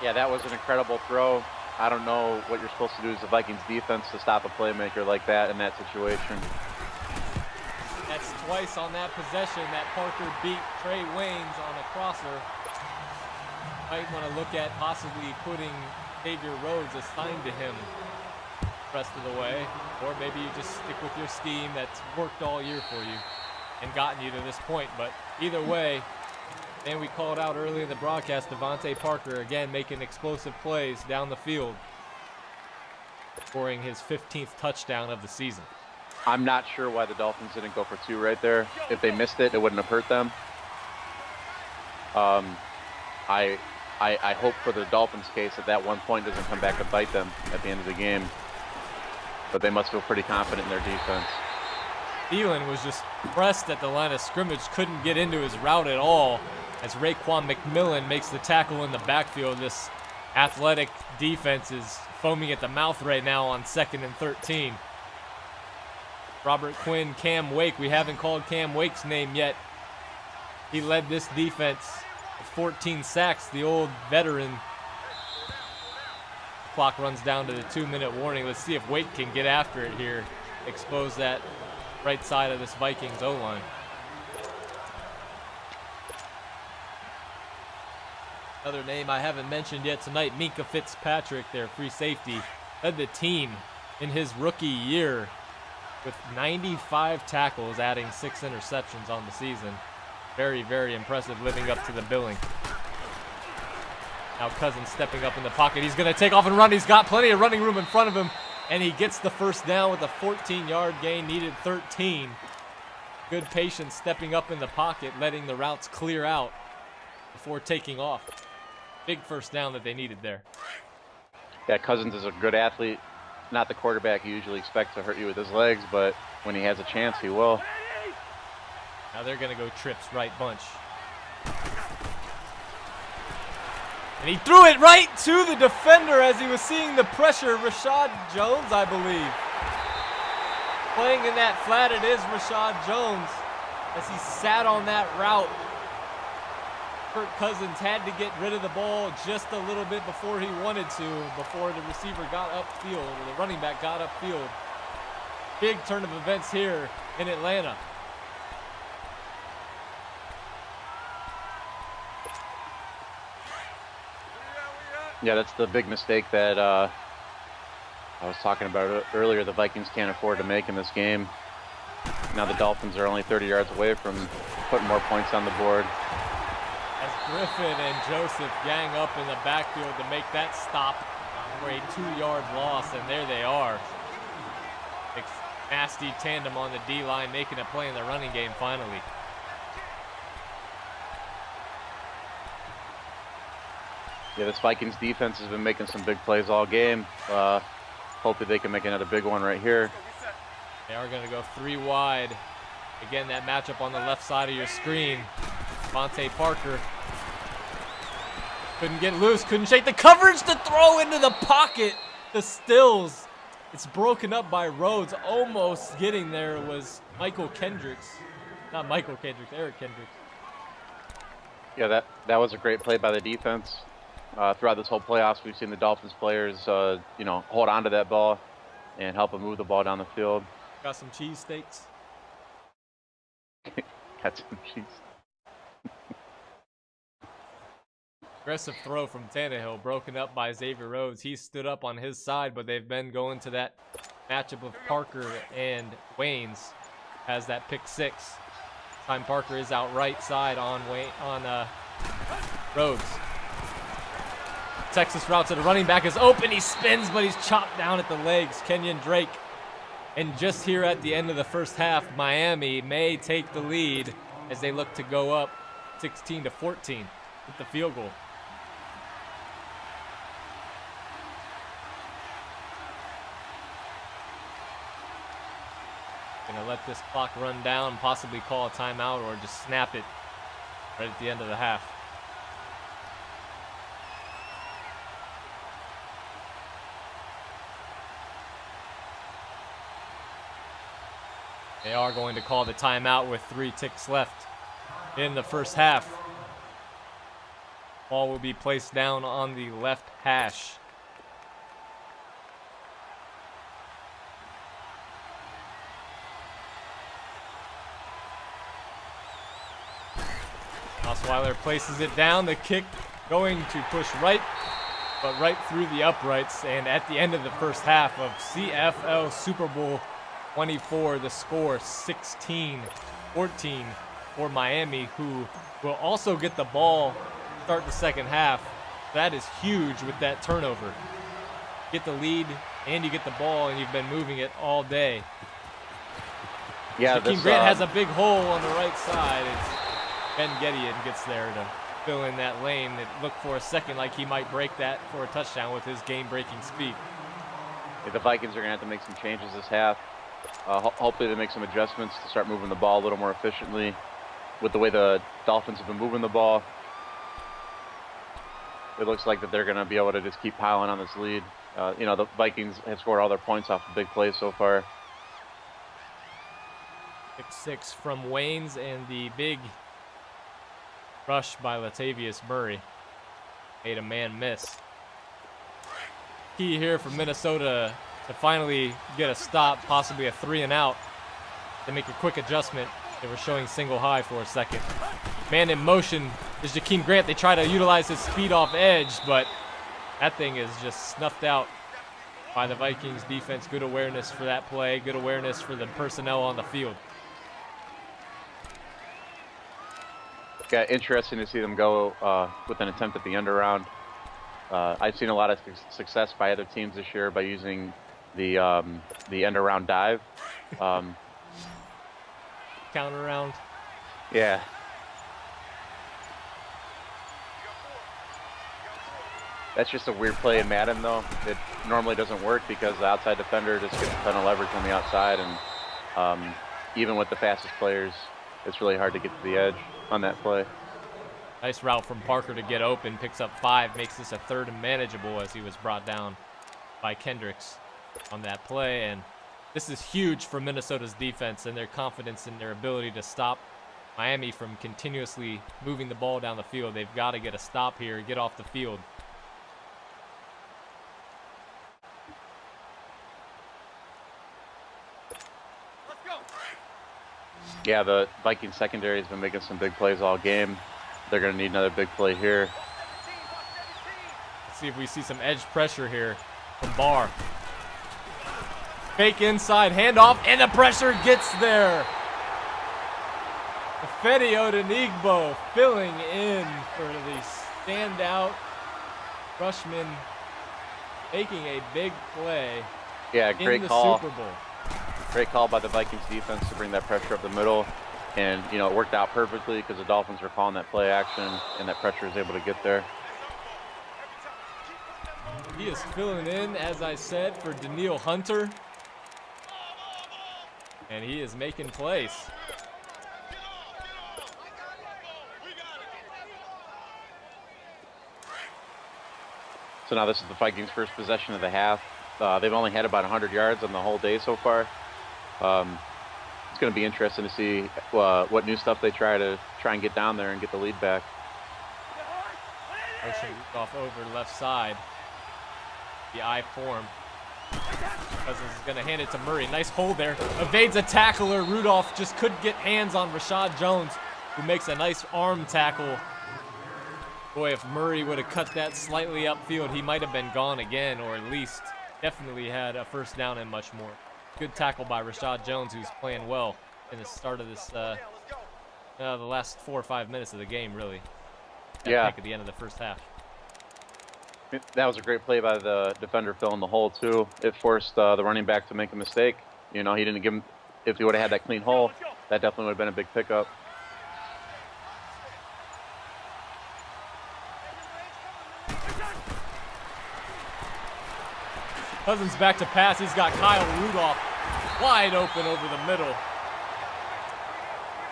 Yeah, that was an incredible throw. I don't know what you're supposed to do as the Vikings defense to stop a playmaker like that in that situation. That's twice on that possession that Parker beat Trey Waynes on a crosser. Might want to look at possibly putting Xavier Rhodes assigned to him the rest of the way. Or maybe you just stick with your scheme that's worked all year for you and gotten you to this point. But either way, and we called out early in the broadcast, Devontae Parker again making explosive plays down the field, scoring his 15th touchdown of the season. I'm not sure why the Dolphins didn't go for 2 right there. If they missed it, it wouldn't have hurt them. I hope for the Dolphins' case that 1 point doesn't come back to bite them at the end of the game. But they must feel pretty confident in their defense. Thielen was just pressed at the line of scrimmage, couldn't get into his route at all, as Raekwon McMillan makes the tackle in the backfield. This athletic defense is foaming at the mouth right now on 2nd and 13. Robert Quinn, Cam Wake. We haven't called Cam Wake's name yet. He led this defense with 14 sacks, the old veteran. Clock runs down to the 2-minute warning. Let's see if Wake can get after it here, expose that right side of this Vikings O-line. Another name I haven't mentioned yet tonight, Minkah Fitzpatrick, their free safety, led the team in his rookie year with 95 tackles, adding 6 interceptions on the season. Very, very impressive, living up to the billing. Now Cousins stepping up in the pocket. He's going to take off and run. He's got plenty of running room in front of him, and he gets the first down with a 14-yard gain, needed 13. Good patience stepping up in the pocket, letting the routes clear out before taking off. Big first down that they needed there. Yeah, Cousins is a good athlete. Not the quarterback you usually expect to hurt you with his legs, but when he has a chance, he will. Now they're going to go trips right bunch. And he threw it right to the defender as he was seeing the pressure. Rashad Jones, I believe. Playing in that flat, it is Rashad Jones as he sat on that route. Kirk Cousins had to get rid of the ball just a little bit before he wanted to, before the receiver got upfield, or the running back got upfield. Big turn of events here in Atlanta. Yeah, that's the big mistake that I was talking about earlier. The Vikings can't afford to make in this game. Now the Dolphins are only 30 yards away from putting more points on the board. As Griffin and Joseph gang up in the backfield to make that stop for a 2-yard loss, and there they are. Nasty tandem on the D-line, making a play in the running game finally. Yeah, this Vikings defense has been making some big plays all game. Hopefully they can make another big one right here. They are going to go 3 wide. Again, that matchup on the left side of your screen. Devontae Parker couldn't get loose, couldn't shake the coverage to throw into the pocket. The Stills. It's broken up by Rhodes. Almost getting there was Michael Kendricks. Not Michael Kendricks, Eric Kendricks. Yeah, that was a great play by the defense. Throughout this whole playoffs, we've seen the Dolphins players, hold on to that ball and help them move the ball down the field. Got some cheesesteaks. Got some cheese. Aggressive throw from Tannehill, broken up by Xavier Rhodes. He stood up on his side, but they've been going to that matchup of Parker and Waynes. Has that pick 6. Time Parker is out right side on Rhodes. Texas route to the running back is open. He spins, but he's chopped down at the legs. Kenyon Drake. And just here at the end of the first half, Miami may take the lead as they look to go up 16-14 with the field goal. Gonna let this clock run down, possibly call a timeout or just snap it right at the end of the half. They are going to call the timeout with 3 ticks left in the first half. Ball will be placed down on the left hash. Osweiler places it down. The kick going to push right, but right through the uprights. And at the end of the first half of CFL Super Bowl 24, the score 16-14 for Miami, who will also get the ball start the second half. That is huge with that turnover. Get the lead and you get the ball, and you've been moving it all day. Yeah, Jakeem Grant has a big hole on the right side. It's Ben Gedeon gets there to fill in that lane. It looked for a second like he might break that for a touchdown with his game-breaking speed. Yeah, the Vikings are going to have to make some changes this half. Hopefully they make some adjustments to start moving the ball a little more efficiently with the way the Dolphins have been moving the ball. It looks like that they're going to be able to just keep piling on this lead. The Vikings have scored all their points off of big plays so far. Pick 6 from Waynes and the big rush by Latavius Murray made a man miss. Key here for Minnesota to finally get a stop, possibly a 3-and-out. They make a quick adjustment. They were showing single high for a second. Man in motion is Jakeem Grant. They try to utilize his speed off edge, but that thing is just snuffed out by the Vikings defense. Good awareness for that play. Good awareness for the personnel on the field. Yeah, interesting to see them go with an attempt at the end around. I've seen a lot of success by other teams this year by using the end around dive. Counter round. Yeah. That's just a weird play in Madden, though. It normally doesn't work because the outside defender just gets a ton of leverage on the outside, and even with the fastest players, it's really hard to get to the edge on that play. Nice route from Parker to get open, picks up 5, makes this a 3rd and manageable as he was brought down by Kendricks on that play. And this is huge for Minnesota's defense and their confidence in their ability to stop Miami from continuously moving the ball down the field. They've got to get a stop here, get off the field. Yeah, the Vikings secondary has been making some big plays all game. They're going to need another big play here. See if we see some edge pressure here from Barr. Fake inside, handoff, and the pressure gets there. Fede Odenigbo filling in for the standout freshman, making a big play. Yeah, great in the call. Super Bowl. Great call by the Vikings defense to bring that pressure up the middle. And, you know, it worked out perfectly because the Dolphins were calling that play action, and that pressure was able to get there. He is filling in, as I said, for Daniil Hunter. And he is making plays. So now this is the Vikings' first possession of the half. They've only had about 100 yards on the whole day so far. It's going to be interesting to see what new stuff they try and get down there and get the lead back. Motion off over left side. The I form. Cousins is going to hand it to Murray. Nice hold there. Evades a tackler. Rudolph just couldn't get hands on Rashad Jones, who makes a nice arm tackle. Boy, if Murray would have cut that slightly upfield, he might have been gone again, or at least definitely had a first down and much more. Good tackle by Rashad Jones, who's playing well in the start of this, the last 4 or 5 minutes of the game, really. Yeah. At the end of the first half. That was a great play by the defender filling the hole, too. It forced the running back to make a mistake. You know, he didn't give him, if he would have had that clean hole, that definitely would have been a big pickup. Cousins back to pass. He's got Kyle Rudolph wide open over the middle.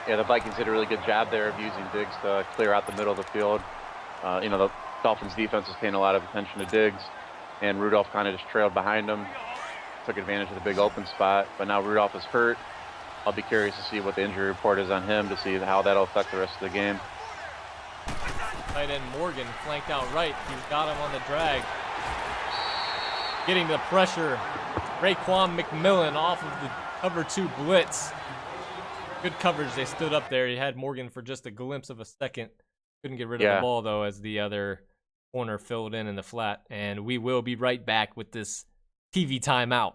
Yeah, the Vikings did a really good job there of using Diggs to clear out the middle of the field. You know, the Dolphins defense was paying a lot of attention to Diggs, and Rudolph kind of just trailed behind him, took advantage of the big open spot. But now Rudolph is hurt. I'll be curious to see what the injury report is on him to see how that'll affect the rest of the game. Tight end Morgan flanked out right. He's got him on the drag. Getting the pressure. Raekwon McMillan off of the cover 2 blitz. Good coverage. They stood up there. He had Morgan for just a glimpse of a second. Couldn't get rid of the ball, though, as the other corner filled in the flat. And we will be right back with this TV timeout.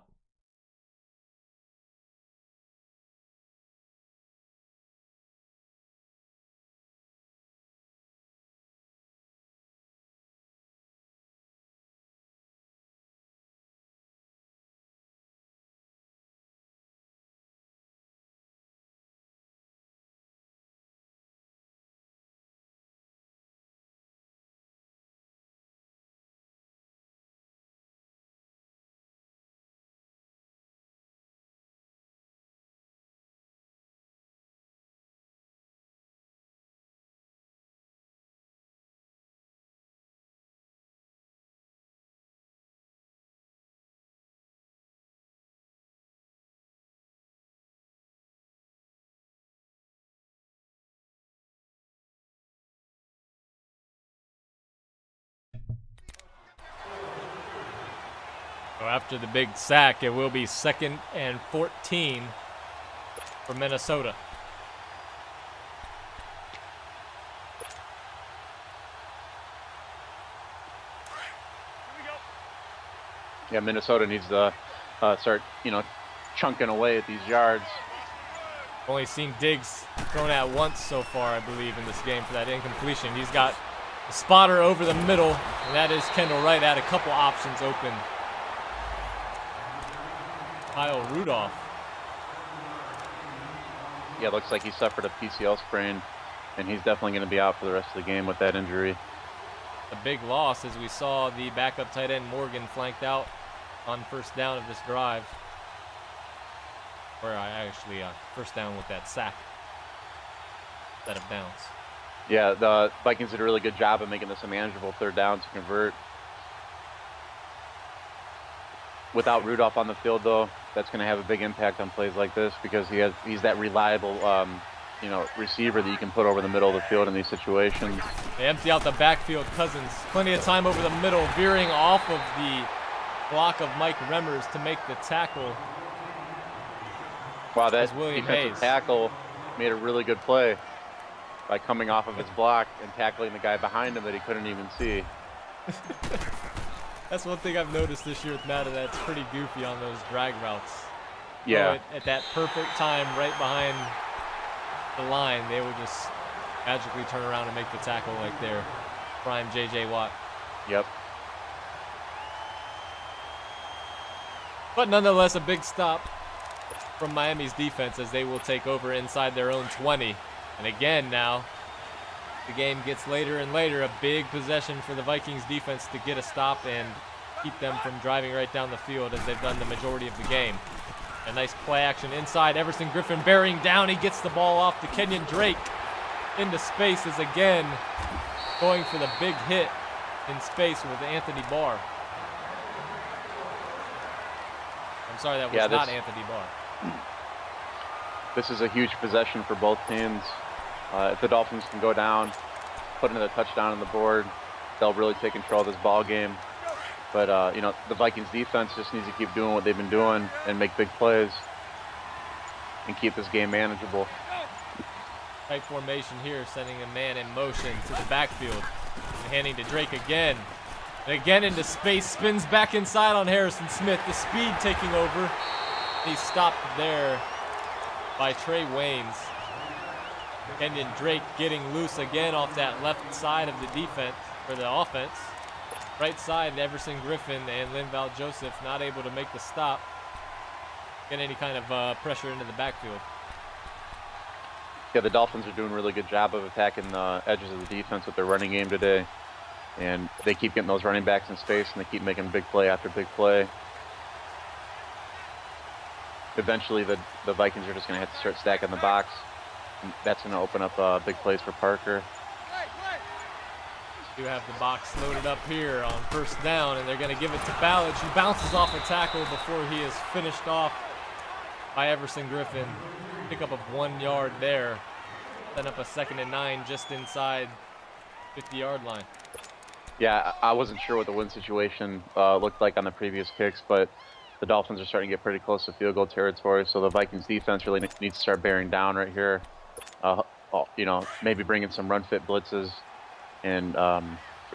So after the big sack, it will be 2nd and 14 for Minnesota. Yeah, Minnesota needs to start, you know, chunking away at these yards. Only seen Diggs thrown at once so far, I believe, in this game for that incompletion. He's got a spotter over the middle, and that is Kendall Wright. Had a couple options open. Kyle Rudolph. Yeah, looks like he suffered a PCL sprain, and he's definitely going to be out for the rest of the game with that injury. A big loss, as we saw the backup tight end Morgan flanked out on first down of this drive. Or actually first down with that sack. Set of downs. Yeah, the Vikings did a really good job of making this a manageable 3rd down to convert. Without Rudolph on the field, though, that's going to have a big impact on plays like this because he's that reliable, you know, receiver that you can put over the middle of the field in these situations. They empty out the backfield. Cousins, plenty of time over the middle, veering off of the block of Mike Remmers to make the tackle. Wow, that William defensive Hayes. tackle made a really good play by coming off of his block and tackling the guy behind him that he couldn't even see. That's one thing I've noticed this year with Madden, that's pretty goofy on those drag routes. Yeah. So at that perfect time, right behind the line, they will just magically turn around and make the tackle like there. Prime J.J. Watt. Yep. But nonetheless, a big stop from Miami's defense as they will take over inside their own 20. And again now, the game gets later and later. A big possession for the Vikings defense to get a stop and keep them from driving right down the field as they've done the majority of the game. A nice play action inside. Everson Griffin bearing down. He gets the ball off to Kenyon Drake into space as again going for the big hit in space with Anthony Barr. I'm sorry, that was not Anthony Barr. This is a huge possession for both teams. If the Dolphins can go down, put another touchdown on the board, they'll really take control of this ball game. But, you know, the Vikings defense just needs to keep doing what they've been doing and make big plays and keep this game manageable. Tight formation here, sending a man in motion to the backfield. And handing to Drake again. And again into space, spins back inside on Harrison Smith. The speed taking over. He's stopped there by Trey Waynes. Kenyon Drake getting loose again off that left side of the defense, or the offense. Right side, Everson Griffin and Linval Joseph not able to make the stop. Get any kind of pressure into the backfield. Yeah, the Dolphins are doing a really good job of attacking the edges of the defense with their running game today. And they keep getting those running backs in space, and they keep making big play after big play. Eventually, the Vikings are just going to have to start stacking the box. And that's going to open up big plays for Parker. You have the box loaded up here on first down, and they're going to give it to Ballage, who bounces off a tackle before he is finished off by Everson Griffin. Pickup of 1 yard there. Set up a 2nd and 9 just inside 50-yard line. Yeah, I wasn't sure what the win situation looked like on the previous kicks, but the Dolphins are starting to get pretty close to field goal territory, so the Vikings defense really needs to start bearing down right here. You know, maybe bringing some run-fit blitzes. And,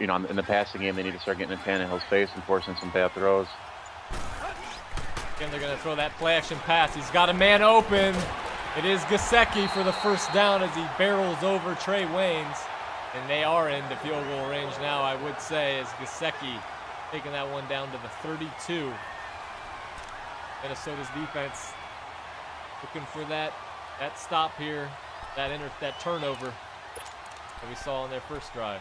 you know, in the passing game, they need to start getting in Tannehill's face and forcing some bad throws. Again, they're going to throw that play-action pass. He's got a man open. It is Gesicki for the first down as he barrels over Trey Waynes. And they are into field goal range now, I would say, as Gesicki taking that one down to the 32. Minnesota's defense looking for that stop here, that turnover that we saw on their first drive.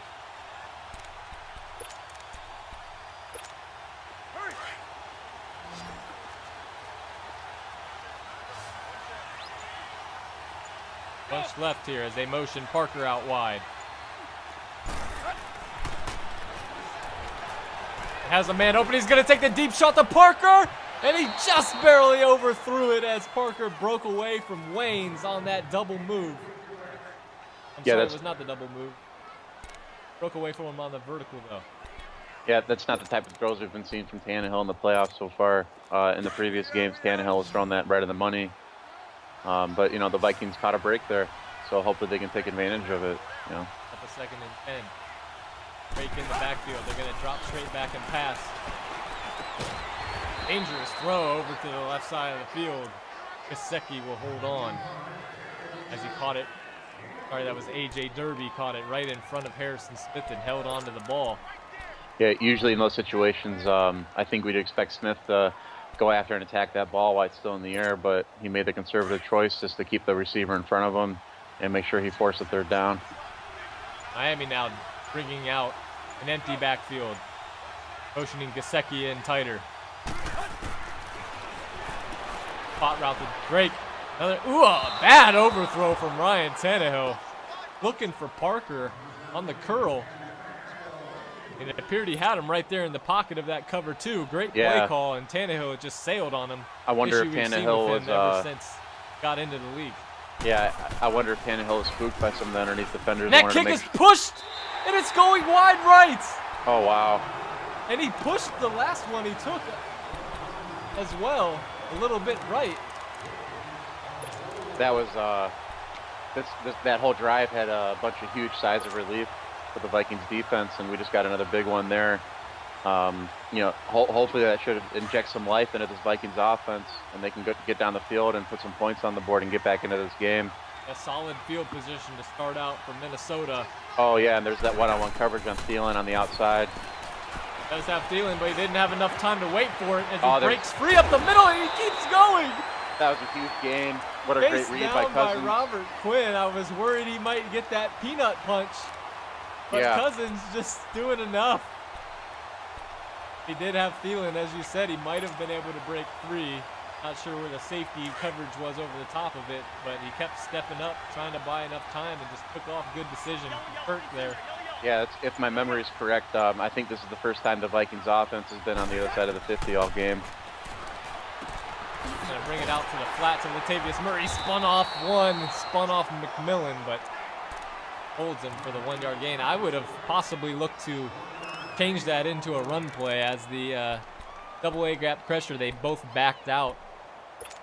Bunch left here as they motion Parker out wide. Has a man open. He's going to take the deep shot to Parker. And he just barely overthrew it as Parker broke away from Waynes on that double move. I'm sorry, it was not the double move. Broke away from him on the vertical, though. Yeah, that's not the type of throws we've been seeing from Tannehill in the playoffs so far. In the previous games, Tannehill has thrown that right in the money. But, you know, the Vikings caught a break there, so hopefully they can take advantage of it, you know. Up a 2nd and 10. Drake in the backfield. They're going to drop straight back and pass. Dangerous throw over to the left side of the field. Gesicki will hold on as he caught it. Sorry, that was A.J. Derby caught it right in front of Harrison Smith and held on to the ball. Yeah, usually in those situations, I think we'd expect Smith to go after and attack that ball while it's still in the air, but he made the conservative choice just to keep the receiver in front of him and make sure he forced the 3rd down. Miami now bringing out an empty backfield, motioning Gesicki in tighter. Spot route to Drake. Another, a bad overthrow from Ryan Tannehill. Looking for Parker on the curl. And it appeared he had him right there in the pocket of that cover, too. Great play call, and Tannehill just sailed on him. I wonder if Tannehill was ever since got into the league. Yeah, I wonder if Tannehill is spooked by some of the underneath defenders. That kick is pushed, and it's going wide right. Oh, wow. And he pushed the last one he took as well, a little bit right. That was, that whole drive had a bunch of huge sighs of relief for the Vikings defense, and we just got another big one there. Hopefully that should inject some life into this Vikings offense, and they can get down the field and put some points on the board and get back into this game. A solid field position to start out for Minnesota. Oh, yeah, and there's that one-on-one coverage on Thielen on the outside. Does have Thielen, but he didn't have enough time to wait for it as he breaks free up the middle, and he keeps going. That was a huge gain. What a great read by Cousins. By Robert Quinn. I was worried he might get that peanut punch, but Cousins just doing enough. He did have Thielen, as you said. He might have been able to break free. Not sure where the safety coverage was over the top of it, but he kept stepping up, trying to buy enough time, and just took off. Good decision. Hurt there. Yeah, if my memory is correct, I think this is the first time the Vikings offense has been on the other side of the 50 all game. Going to bring it out to the flat to Latavius Murray. Spun off McMillan, but holds him for the 1-yard gain. I would have possibly looked to change that into a run play as the double A gap pressure, they both backed out.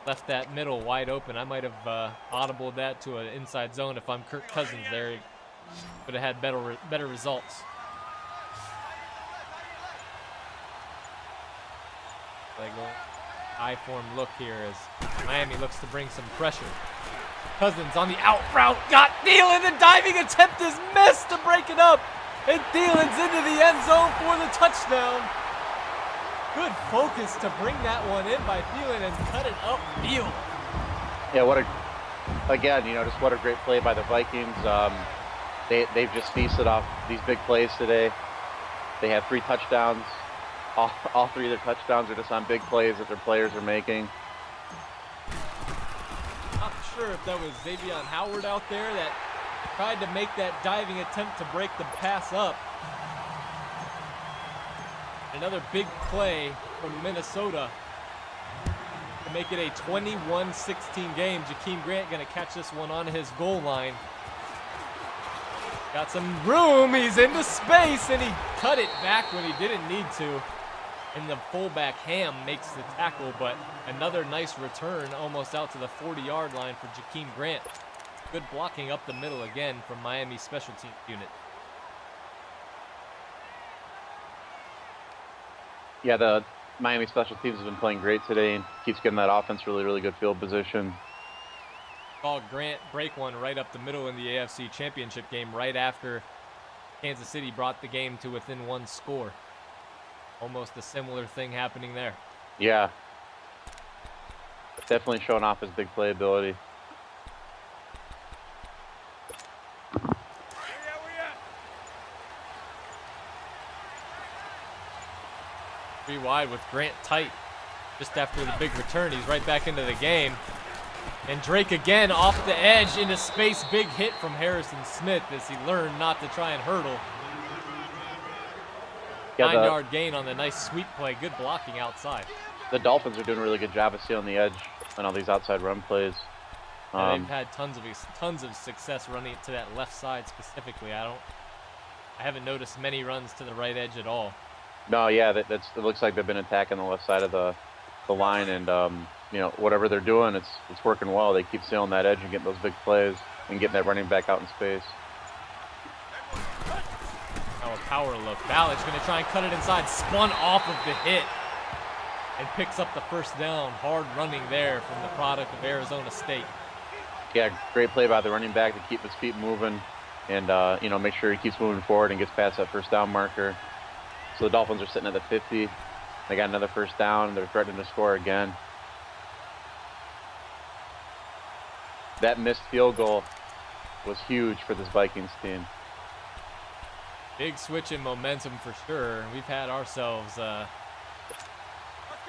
Left that middle wide open. I might have audibled that to an inside zone if I'm Kirk Cousins there. Would have had better results. They go I-form look here as Miami looks to bring some pressure. Cousins on the out route, got Thielen. The diving attempt is missed to break it up. And Thielen's into the end zone for the touchdown. Good focus to bring that one in by Thielen and cut it upfield. Yeah, what a great play by the Vikings. They've just feasted off these big plays today. They have 3 touchdowns. All 3 of their touchdowns are just on big plays that their players are making. Not sure if that was Xavier Howard out there that tried to make that diving attempt to break the pass up. Another big play from Minnesota to make it a 21-16 game. Jakeem Grant going to catch this one on his goal line. Got some room. He's into space, and he cut it back when he didn't need to. And the fullback Ham makes the tackle, but another nice return almost out to the 40-yard line for Jakeem Grant. Good blocking up the middle again from Miami's special team unit. Yeah, the Miami special teams have been playing great today and keeps getting that offense really, really good field position. Saw Grant break one right up the middle in the AFC Championship game right after Kansas City brought the game to within 1 score. Almost a similar thing happening there. Yeah. Definitely showing off his big playability. Three wide with Grant tight. Just after the big return, he's right back into the game. And Drake again off the edge into space. Big hit from Harrison Smith as he learned not to try and hurdle. 9-yard gain on the nice sweep play. Good blocking outside. The Dolphins are doing a really good job of sealing the edge on all these outside run plays. They've had tons of success running it to that left side specifically. I haven't noticed many runs to the right edge at all. No, yeah, it looks like they've been attacking the left side of the line, and whatever they're doing, it's working well. They keep sealing that edge and getting those big plays and getting that running back out in space. Now a power look. Ballard's going to try and cut it inside. Spun off of the hit and picks up the first down. Hard running there from the product of Arizona State. Yeah, great play by the running back to keep his feet moving and make sure he keeps moving forward and gets past that first down marker. So the Dolphins are sitting at the 50. They got another first down. They're threatening to score again. That missed field goal was huge for this Vikings team. Big switch in momentum for sure. We've had ourselves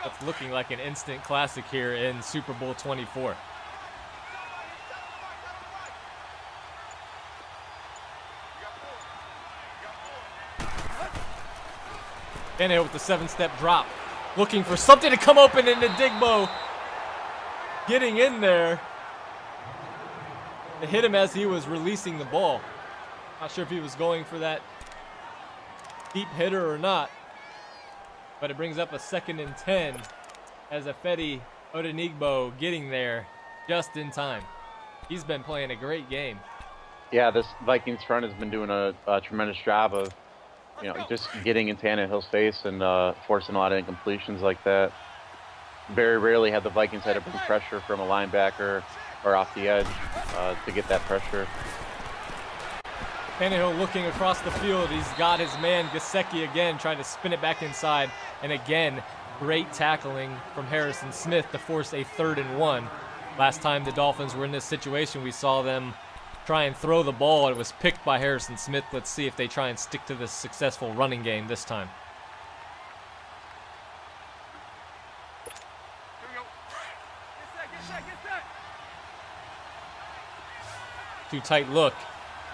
what's looking like an instant classic here in Super Bowl 24. Tannehill with the 7-step drop. Looking for something to come open into Digbo. Getting in there. It hit him as he was releasing the ball. Not sure if he was going for that deep hitter or not. But it brings up a 2nd and 10 as Ifedi Odenigbo getting there just in time. He's been playing a great game. Yeah, this Vikings front has been doing a tremendous job of just getting in Tannehill's face and forcing a lot of incompletions like that. Very rarely have the Vikings had to bring pressure from a linebacker or off the edge to get that pressure. Tannehill looking across the field. He's got his man Gesicki again, trying to spin it back inside. And again, great tackling from Harrison Smith to force a 3rd and 1. Last time the Dolphins were in this situation, we saw them try and throw the ball. It was picked by Harrison Smith. Let's see if they try and stick to this successful running game this time. Too tight look.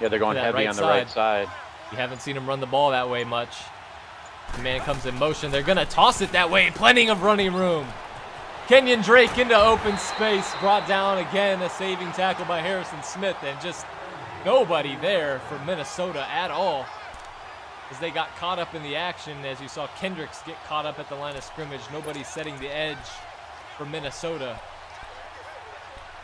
Yeah, they're going heavy on the right side. You haven't seen him run the ball that way much. The man comes in motion. They're going to toss it that way. Plenty of running room. Kenyon Drake into open space. Brought down again. A saving tackle by Harrison Smith. And just nobody there for Minnesota at all, as they got caught up in the action. As you saw Kendricks get caught up at the line of scrimmage. Nobody setting the edge for Minnesota.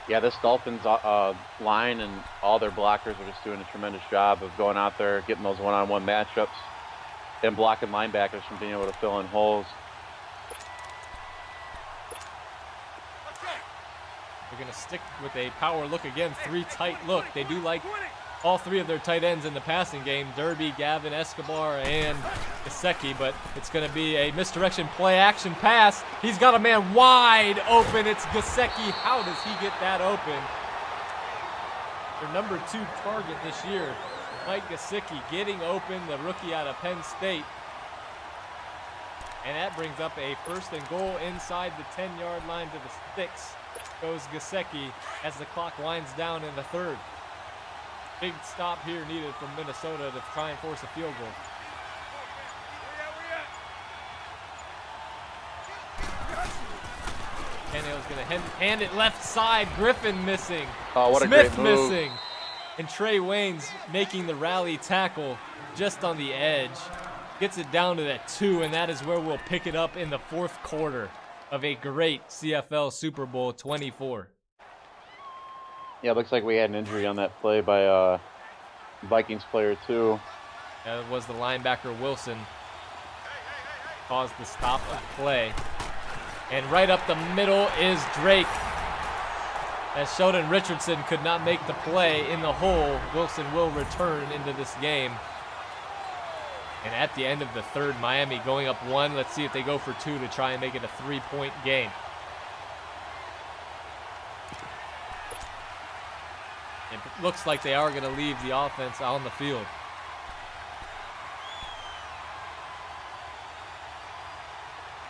Yeah, this Dolphins line and all their blockers are just doing a tremendous job of going out there, getting those one-on-one matchups, and blocking linebackers from being able to fill in holes. They're going to stick with a power look again, 3 tight look. They do like all 3 of their tight ends in the passing game, Derby, Gavin, Escobar, and Gesicki, but it's going to be a misdirection play-action pass. He's got a man wide open. It's Gesicki. How does he get that open? Their number 2 target this year, Mike Gesicki, getting open, the rookie out of Penn State. And that brings up a 1st and goal inside the 10-yard line to the sticks. Goes Gesicki as the clock winds down in the 3rd. Big stop here needed from Minnesota to try and force a field goal. Tannehill's going to hand it left side. Griffin missing. Oh, what Smith a great move. missing. And Trey Waynes making the rally tackle just on the edge. Gets it down to that 2, and that is where we'll pick it up in the 4th quarter of a great CFL Super Bowl 24. Yeah, it looks like we had an injury on that play by Vikings player too. That was the linebacker Wilson. Caused the stop of play. And right up the middle is Drake. As Sheldon Richardson could not make the play in the hole, Wilson will return into this game. And at the end of the 3rd, Miami going up 1. Let's see if they go for 2 to try and make it a 3-point game. It looks like they are going to leave the offense on the field.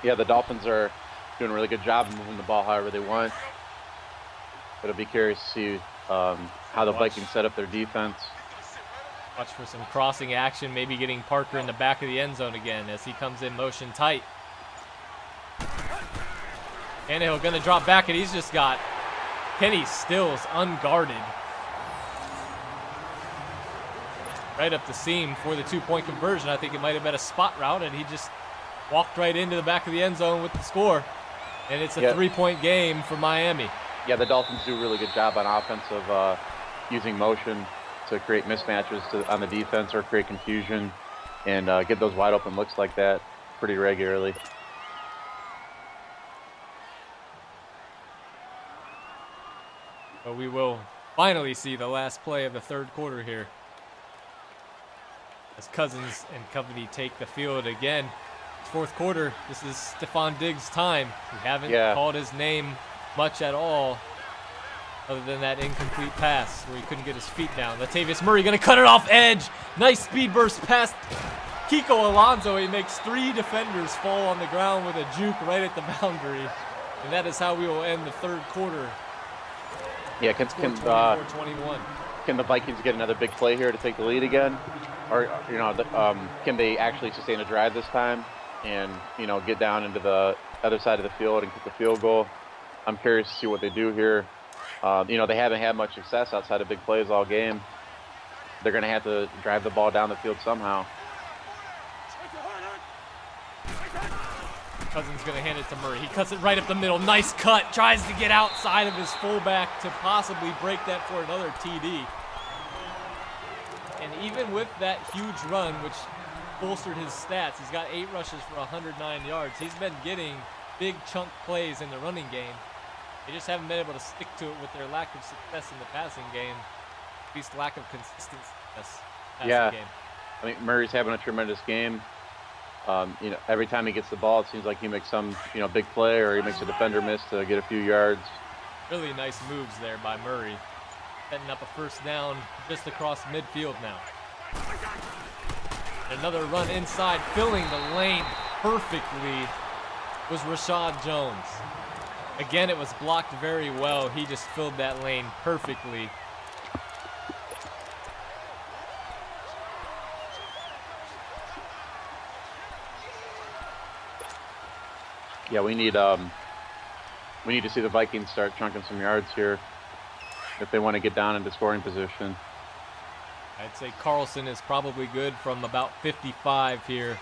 Yeah, the Dolphins are doing a really good job of moving the ball however they want. But I'll be curious to see how the Vikings set up their defense. Watch for some crossing action, maybe getting Parker in the back of the end zone again as he comes in motion tight. Tannehill going to drop back, and he's just got Kenny Stills unguarded. Right up the seam for the 2-point conversion. I think it might have been a spot route, and he just walked right into the back of the end zone with the score. And it's a 3-point game for Miami. Yeah, the Dolphins do a really good job on offense of using motion to create mismatches on the defense or create confusion and get those wide open looks like that pretty regularly. But we will finally see the last play of the 3rd quarter here, as Cousins and company take the field again. 4th quarter, this is Stephon Diggs' time. We haven't called his name much at all, other than that incomplete pass where he couldn't get his feet down. Latavius Murray going to cut it off edge. Nice speed burst past Kiko Alonso. He makes 3 defenders fall on the ground with a juke right at the boundary. And that is how we will end the 3rd quarter. Yeah, can 24-21. Can the Vikings get another big play here to take the lead again? Or, can they actually sustain a drive this time and, get down into the other side of the field and kick a field goal? I'm curious to see what they do here. They haven't had much success outside of big plays all game. They're going to have to drive the ball down the field somehow. Cousins going to hand it to Murray. He cuts it right up the middle. Nice cut. Tries to get outside of his fullback to possibly break that for another TD. And even with that huge run, which bolstered his stats. He's got 8 rushes for 109 yards. He's been getting big chunk plays in the running game. They just haven't been able to stick to it with their lack of success in the passing game. At least lack of consistent success in the passing game. I mean, Murray's having a tremendous game. Every time he gets the ball, it seems like he makes some, big play, or he makes a defender miss to get a few yards. Really nice moves there by Murray. Setting up a first down just across midfield now. Another run inside, filling the lane perfectly was Rashad Jones. Again, it was blocked very well. He just filled that lane perfectly. Yeah, we need to see the Vikings start chunking some yards here if they want to get down into scoring position. I'd say Carlson is probably good from about 55 here.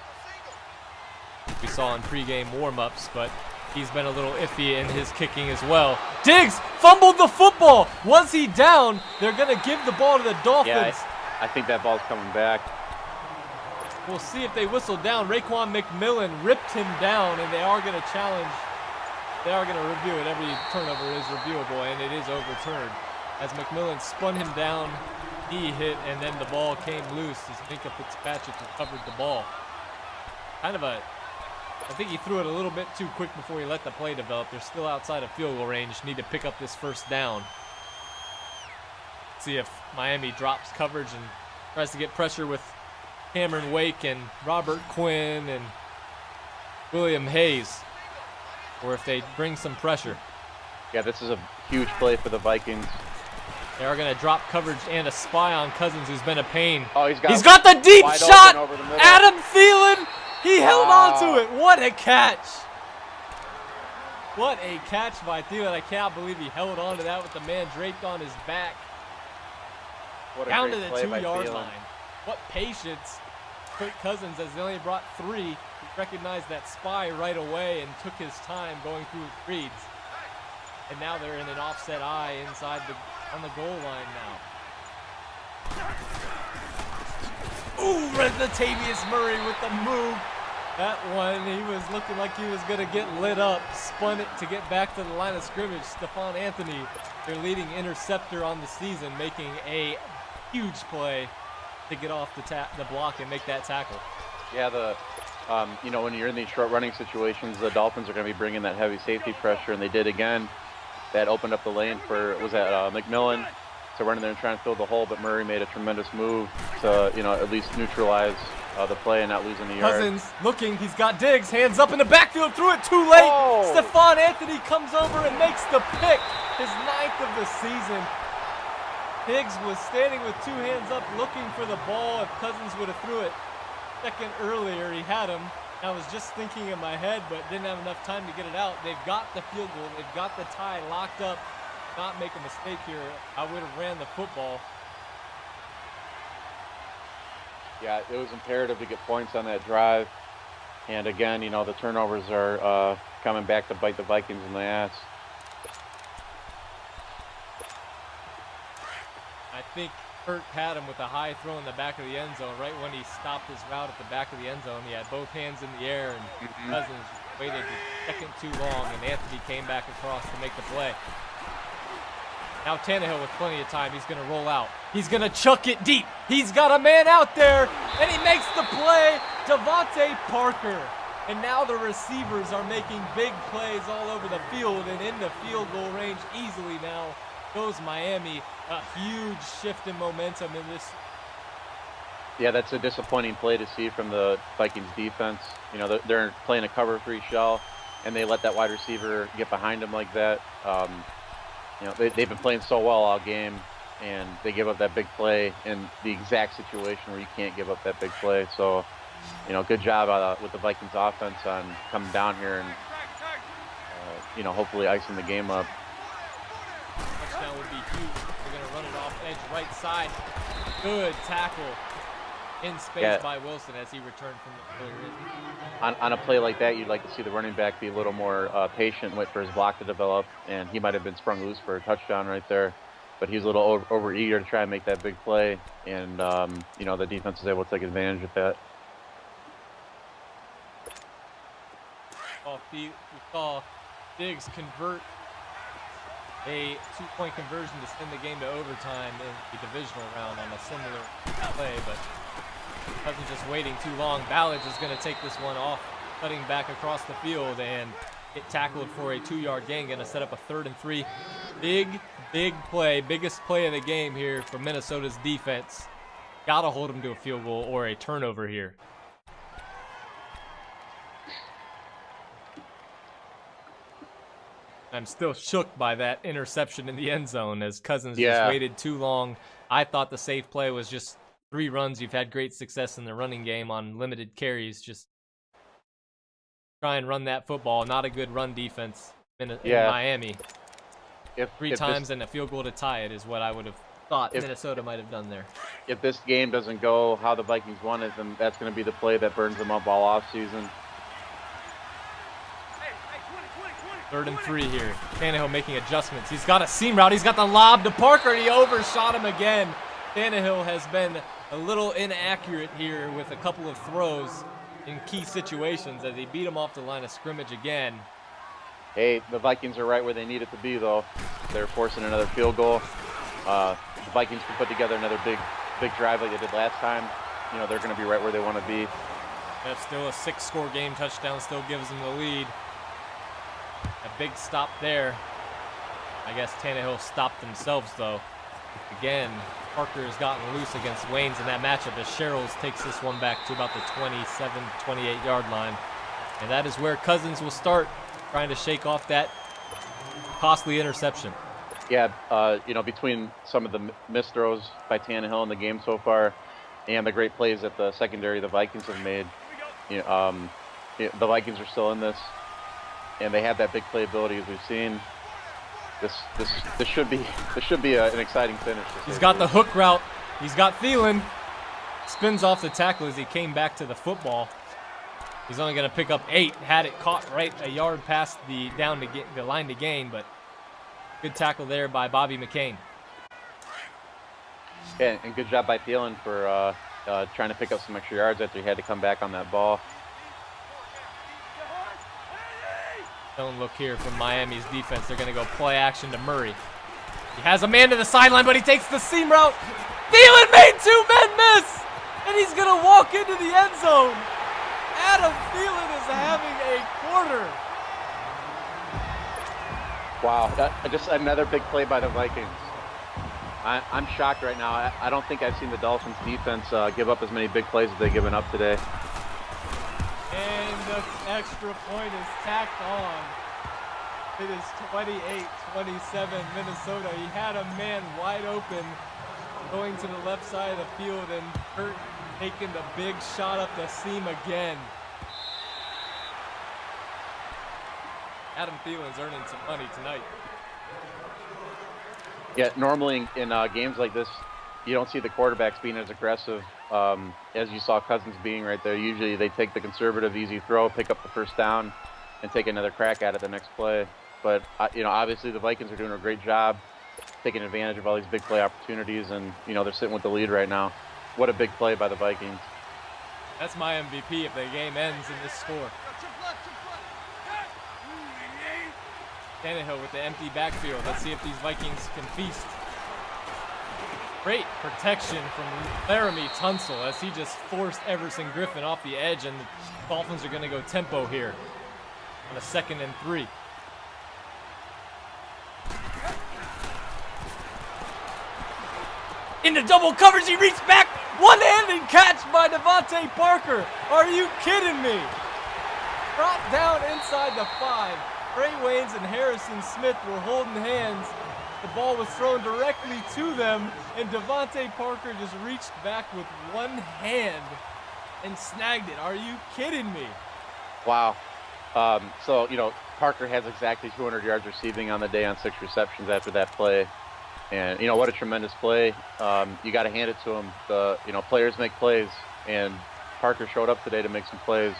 We saw in pregame warm-ups, but he's been a little iffy in his kicking as well. Diggs fumbled the football. Was he down? They're going to give the ball to the Dolphins. Yeah, I think that ball's coming back. We'll see if they whistle down. Raekwon McMillan ripped him down, and they are going to challenge. They are going to review it. Every turnover is reviewable, and it is overturned. As McMillan spun him down, he hit, and then the ball came loose as Minkah Fitzpatrick recovered the ball. I think he threw it a little bit too quick before he let the play develop. They're still outside of field goal range. Need to pick up this first down. See if Miami drops coverage and tries to get pressure with Cameron Wake and Robert Quinn and William Hayes, or if they bring some pressure. Yeah, this is a huge play for the Vikings. They are going to drop coverage and a spy on Cousins, who's been a pain. Oh, he's got the deep shot. Adam Thielen, he held on to it. What a catch. What a catch by Thielen. I cannot believe he held on to that with the man draped on his back. Down to the 2-yard line. What patience. Kirk Cousins, as they only brought 3, he recognized that spy right away and took his time going through his reads. And now they're in an offset eye on the goal line now. Ooh, Latavius Murray with the move. That one, he was looking like he was going to get lit up. Spun it to get back to the line of scrimmage. Stephon Anthony, their leading interceptor on the season, making a huge play to get off the block and make that tackle. Yeah, when you're in these short running situations, the Dolphins are going to be bringing that heavy safety pressure, and they did again. That opened up the lane for McMillan to run in there and try and fill the hole, but Murray made a tremendous move to at least neutralize the play and not lose any yards. Cousins looking, he's got Diggs, hands up in the backfield, threw it too late. Oh. Stephon Anthony comes over and makes the pick, his 9th of the season. Diggs was standing with 2 hands up looking for the ball. If Cousins would have threw it a second earlier, he had him. I was just thinking in my head, but didn't have enough time to get it out. They've got the field goal. They've got the tie locked up. Not make a mistake here. I would have ran the football. Yeah, it was imperative to get points on that drive. And again, the turnovers are coming back to bite the Vikings in the ass. I think Kurt had him with a high throw in the back of the end zone. Right when he stopped his route at the back of the end zone, he had both hands in the air, and Cousins waited a second too long, and Anthony came back across to make the play. Now Tannehill with plenty of time. He's going to roll out. He's going to chuck it deep. He's got a man out there, and he makes the play. Devontae Parker. And now the receivers are making big plays all over the field and in the field goal range easily now. Goes Miami. A huge shift in momentum in this. Yeah, that's a disappointing play to see from the Vikings defense. They're playing a cover 3 shell, and they let that wide receiver get behind them like that. They've been playing so well all game, and they give up that big play in the exact situation where you can't give up that big play. So, good job with the Vikings offense on coming down here and, hopefully icing the game up. Touchdown would be huge. They're going to run it off edge right side. Good tackle in space by Wilson as he returned from the earlier. On a play like that, you'd like to see the running back be a little more patient, wait for his block to develop, and he might have been sprung loose for a touchdown right there. But he's a little over eager to try and make that big play, and the defense was able to take advantage of that. safety. We saw Diggs convert a 2-point conversion to send the game to overtime in the divisional round on a similar play, but Cousins just waiting too long. Ballage is going to take this one off, cutting back across the field and get tackled for a 2-yard gain. Going to set up a 3rd and 3. Big play, biggest play of the game here for Minnesota's defense. Got to hold them to a field goal or a turnover here. I'm still shook by that interception in the end zone as Cousins just waited too long. I thought the safe play was just 3 runs. You've had great success in the running game on limited carries. Just try and run that football. Not a good run defense in Miami. If 3 times and a field goal to tie it is what I would have thought Minnesota might have done there. If this game doesn't go how the Vikings want it, then that's going to be the play that burns them up all offseason. 3rd and 3 here. Tannehill making adjustments. He's got a seam route. He's got the lob to Parker, and he overshot him again. Tannehill has been a little inaccurate here with a couple of throws in key situations as he beat him off the line of scrimmage again. Hey, the Vikings are right where they need it to be, though. They're forcing another field goal. The Vikings can put together another big drive like they did last time. You know, they're going to be right where they want to be. That's still a 6-score game. Touchdown still gives them the lead. A big stop there. I guess Tannehill stopped themselves, though. Again, Parker has gotten loose against Waynes in that matchup as Sherrills takes this one back to about the 27, 28-yard line. And that is where Cousins will start trying to shake off that costly interception. Yeah, you know, between some of the missed throws by Tannehill in the game so far and the great plays at the secondary the Vikings have made, you know, the Vikings are still in this, and they have that big playability as we've seen. This should be an exciting finish. He's got the hook route. He's got Thielen. Spins off the tackle as he came back to the football. He's only going to pick up 8. Had it caught right a yard past the line to gain, but good tackle there by Bobby McCain. Yeah, and good job by Thielen for trying to pick up some extra yards after he had to come back on that ball. Don't look here from Miami's defense. They're going to go play action to Murray. He has a man to the sideline, but he takes the seam route. Thielen made 2 men miss, and he's going to walk into the end zone. Adam Thielen is having a quarter. Wow, just another big play by the Vikings. I'm shocked right now. I don't think I've seen the Dolphins defense give up as many big plays as they've given up today. And the extra point is tacked on. It is 28-27 Minnesota. He had a man wide open going to the left side of the field, and Kurt taking the big shot up the seam again. Adam Thielen's earning some money tonight. Yeah, normally in games like this, you don't see the quarterbacks being as aggressive as you saw Cousins being right there. Usually they take the conservative, easy throw, pick up the first down, and take another crack at it the next play. But, you know, obviously the Vikings are doing a great job taking advantage of all these big play opportunities, and, you know, they're sitting with the lead right now. What a big play by the Vikings. That's my MVP if the game ends in this score. Tannehill with the empty backfield. Let's see if these Vikings can feast. Great protection from Laramie Tunsil as he just forced Everson Griffin off the edge, and the Dolphins are going to go tempo here on a 2nd and 3. Into double coverage, he reached back, one-handed catch by Devontae Parker. Are you kidding me? Brought down inside the 5. Trey Waynes and Harrison Smith were holding hands. The ball was thrown directly to them, and Devontae Parker just reached back with one hand and snagged it. Are you kidding me? Wow. So, you know, Parker has exactly 200 yards receiving on the day on 6 receptions after that play. And, you know, what a tremendous play. You got to hand it to him. You know, players make plays, and Parker showed up today to make some plays.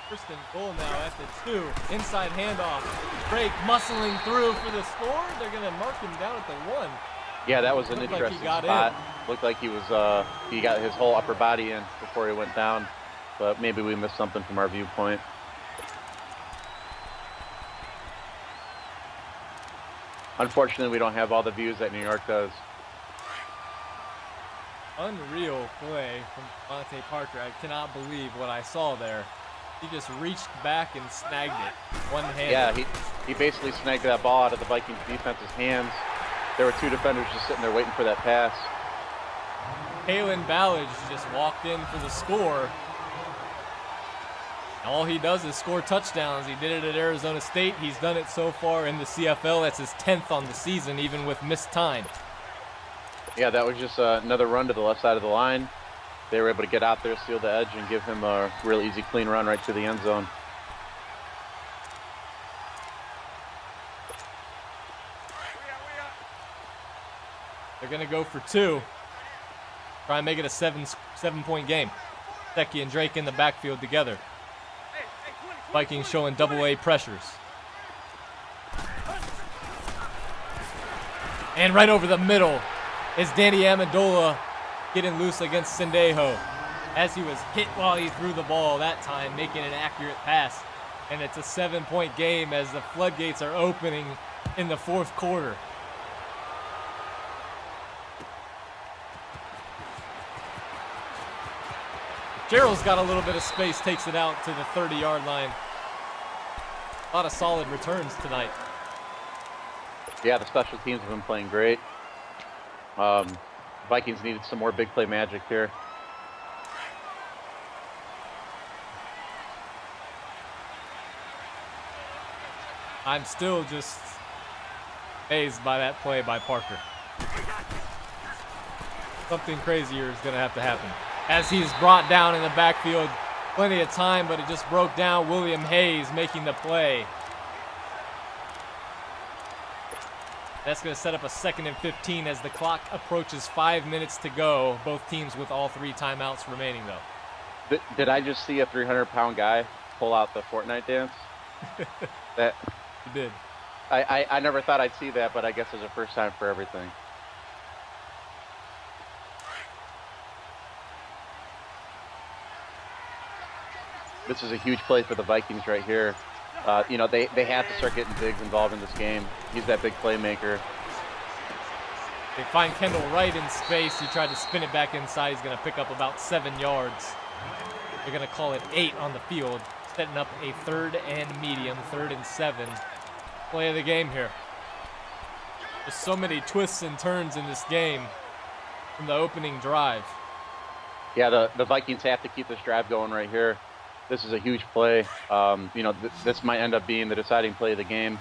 1st and goal now at the 2. Inside handoff. Drake muscling through for the score. They're going to mark him down at the 1. Yeah, that was an interesting spot. Looked like he got his whole upper body in before he went down. but maybe we missed something from our viewpoint. Unfortunately, we don't have all the views that New York does. Unreal play from Devontae Parker. I cannot believe what I saw there. He just reached back and snagged it one-handed. Yeah, he basically snagged that ball out of the Vikings defense's hands. There were two defenders just sitting there waiting for that pass. Kalen Ballage just walked in for the score. All he does is score touchdowns. He did it at Arizona State. He's done it so far in the CFL. That's his 10th on the season, even with missed time. Yeah, that was just another run to the left side of the line. They were able to get out there, steal the edge, and give him a real easy, clean run right to the end zone. They're going to go for 2. Try and make it a seven-point game. Secchi and Drake in the backfield together. Vikings showing double-A pressures. And right over the middle is Danny Amendola getting loose against Sendejo, as he was hit while he threw the ball that time, making an accurate pass. And it's a 7-point game as the floodgates are opening in the fourth quarter. Gerald's got a little bit of space, takes it out to the 30-yard line. A lot of solid returns tonight. Yeah, the special teams have been playing great. Vikings needed some more big play magic here. I'm still just amazed by that play by Parker. Something crazier is going to have to happen. As he's brought down in the backfield, plenty of time, but it just broke down. William Hayes making the play. That's going to set up a 2nd and 15 as the clock approaches 5 minutes to go. Both teams with all 3 timeouts remaining, though. Did I just see a 300-pound guy pull out the Fortnite dance? That You did. I never thought I'd see that, but I guess it's a first time for everything. This is a huge play for the Vikings right here. You know, they have to start getting Diggs involved in this game. He's that big playmaker. They find Kendall Wright in space. He tried to spin it back inside. He's going to pick up about 7 yards. They're going to call it 8 on the field, setting up a 3rd and medium, 3rd and 7. Play of the game here. There's so many twists and turns in this game from the opening drive. Yeah, the Vikings have to keep this drive going right here. This is a huge play. You know, this might end up being the deciding play of the game.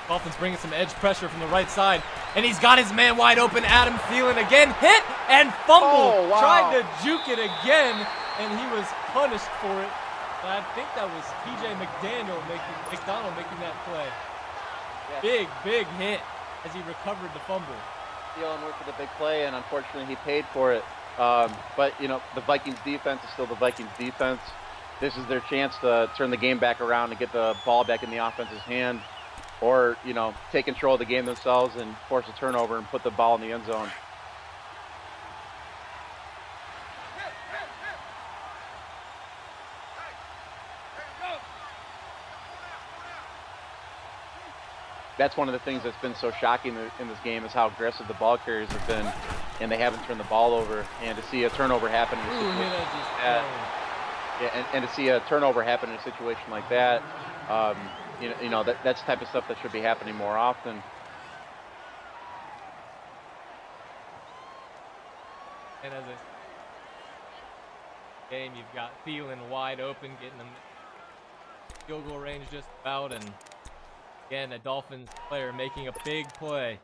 Dolphins bringing some edge pressure from the right side, and he's got his man wide open. Adam Thielen again, hit and fumble. Oh, wow. Tried to juke it again, and he was punished for it. But I think that was TJ McDonald making that play. Yeah. Big hit as he recovered the fumble. Thielen went for the big play, and unfortunately he paid for it. But, you know, the Vikings defense is still the Vikings defense. This is their chance to turn the game back around and get the ball back in the offense's hand, or, you know, take control of the game themselves and force a turnover and put the ball in the end zone. That's one of the things that's been so shocking in this game is how aggressive the ball carriers have been, and they haven't turned the ball over. And to see a turnover happen in a situation like that, and to see a turnover happen in a situation like that, you know that's the type of stuff that should be happening more often. And as a game, you've got Thielen wide open, getting them field goal range just about, and again, a Dolphins player making a big play.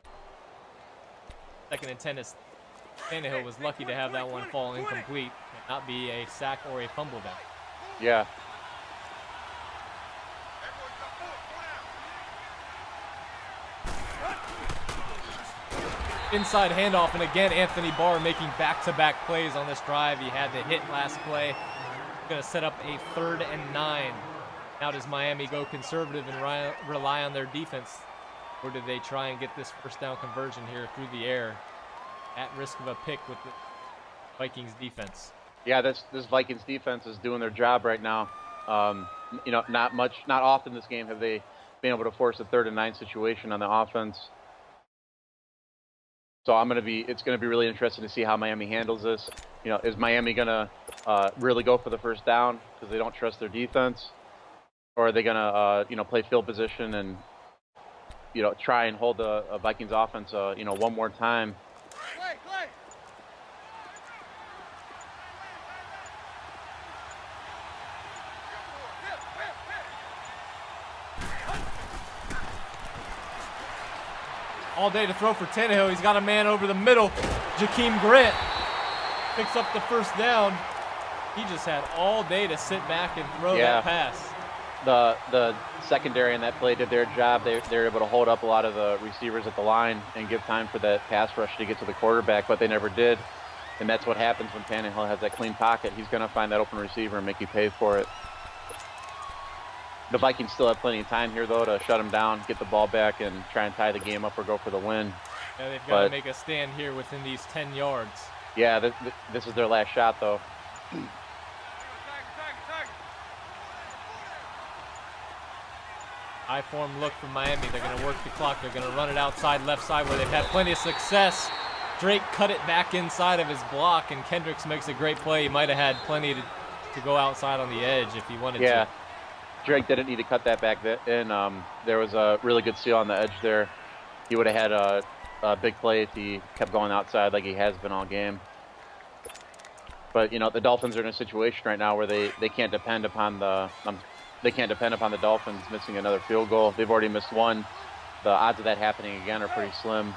2nd and 10 is Tannehill was lucky to have that one fall incomplete and not be a sack or a fumble back. Yeah. Inside handoff, and again, Anthony Barr making back-to-back plays on this drive. He had the hit last play. Going to set up a 3rd and 9. Now does Miami go conservative and rely on their defense, or do they try and get this first down conversion here through the air? at risk of a pick with the Vikings defense. Yeah, this Vikings defense is doing their job right now. Not often this game have they been able to force a 3rd and 9 situation on the offense. So it's gonna be really interesting to see how Miami handles this. Is Miami gonna really go for the first down because they don't trust their defense, or are they gonna play field position and try and hold the Vikings offense one more time? All day to throw for Tannehill. He's got a man over the middle. Jakeem Grant picks up the first down. He just had all day to sit back and throw that pass. The secondary in that play did their job. They were able to hold up a lot of the receivers at the line and give time for that pass rush to get to the quarterback, but they never did. And that's what happens when Tannehill has that clean pocket. He's going to find that open receiver and make you pay for it. The Vikings still have plenty of time here, though, to shut him down, get the ball back, and try and tie the game up or go for the win. Yeah, they've got to make a stand here within these 10 yards. Yeah, this is their last shot, though. High form look from Miami. They're going to work the clock. They're going to run it outside, left side, where they've had plenty of success. Drake cut it back inside of his block, and Kendricks makes a great play. He might have had plenty to go outside on the edge if he wanted to. Yeah. Drake didn't need to cut that back in. There was a really good seal on the edge there. He would have had a big play if he kept going outside like he has been all game. But the Dolphins are in a situation right now where they can't depend upon the Dolphins missing another field goal. They've already missed one. The odds of that happening again are pretty slim.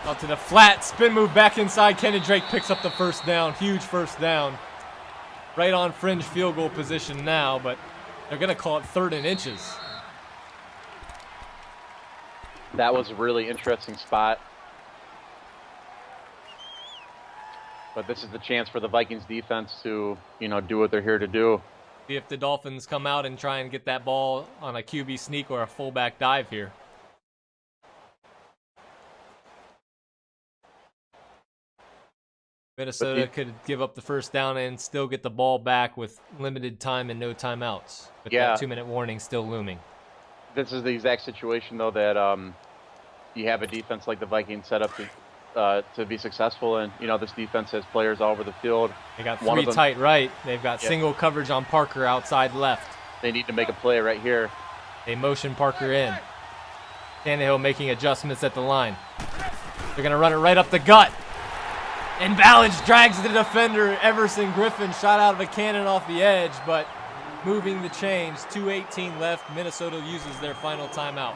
Out to the flat, spin move back inside. Kenny Drake picks up the first down. Huge first down. Right on fringe field goal position now, but they're going to call it 3rd and inches. That was a really interesting spot. But this is the chance for the Vikings defense to, do what they're here to do. See if the Dolphins come out and try and get that ball on a QB sneak or a fullback dive here. Minnesota could give up the first down and still get the ball back with limited time and no timeouts. With that 2-minute warning still looming. This is the exact situation, though, that you have a defense like the Vikings set up to be successful. And, this defense has players all over the field. They got 3 tight right. They've got single coverage on Parker outside left. They need to make a play right here. They motion Parker in. Tannehill making adjustments at the line. They're going to run it right up the gut. And Ballage drags the defender. Everson Griffin shot out of a cannon off the edge, but moving the chains. 2:18 left. Minnesota uses their final timeout.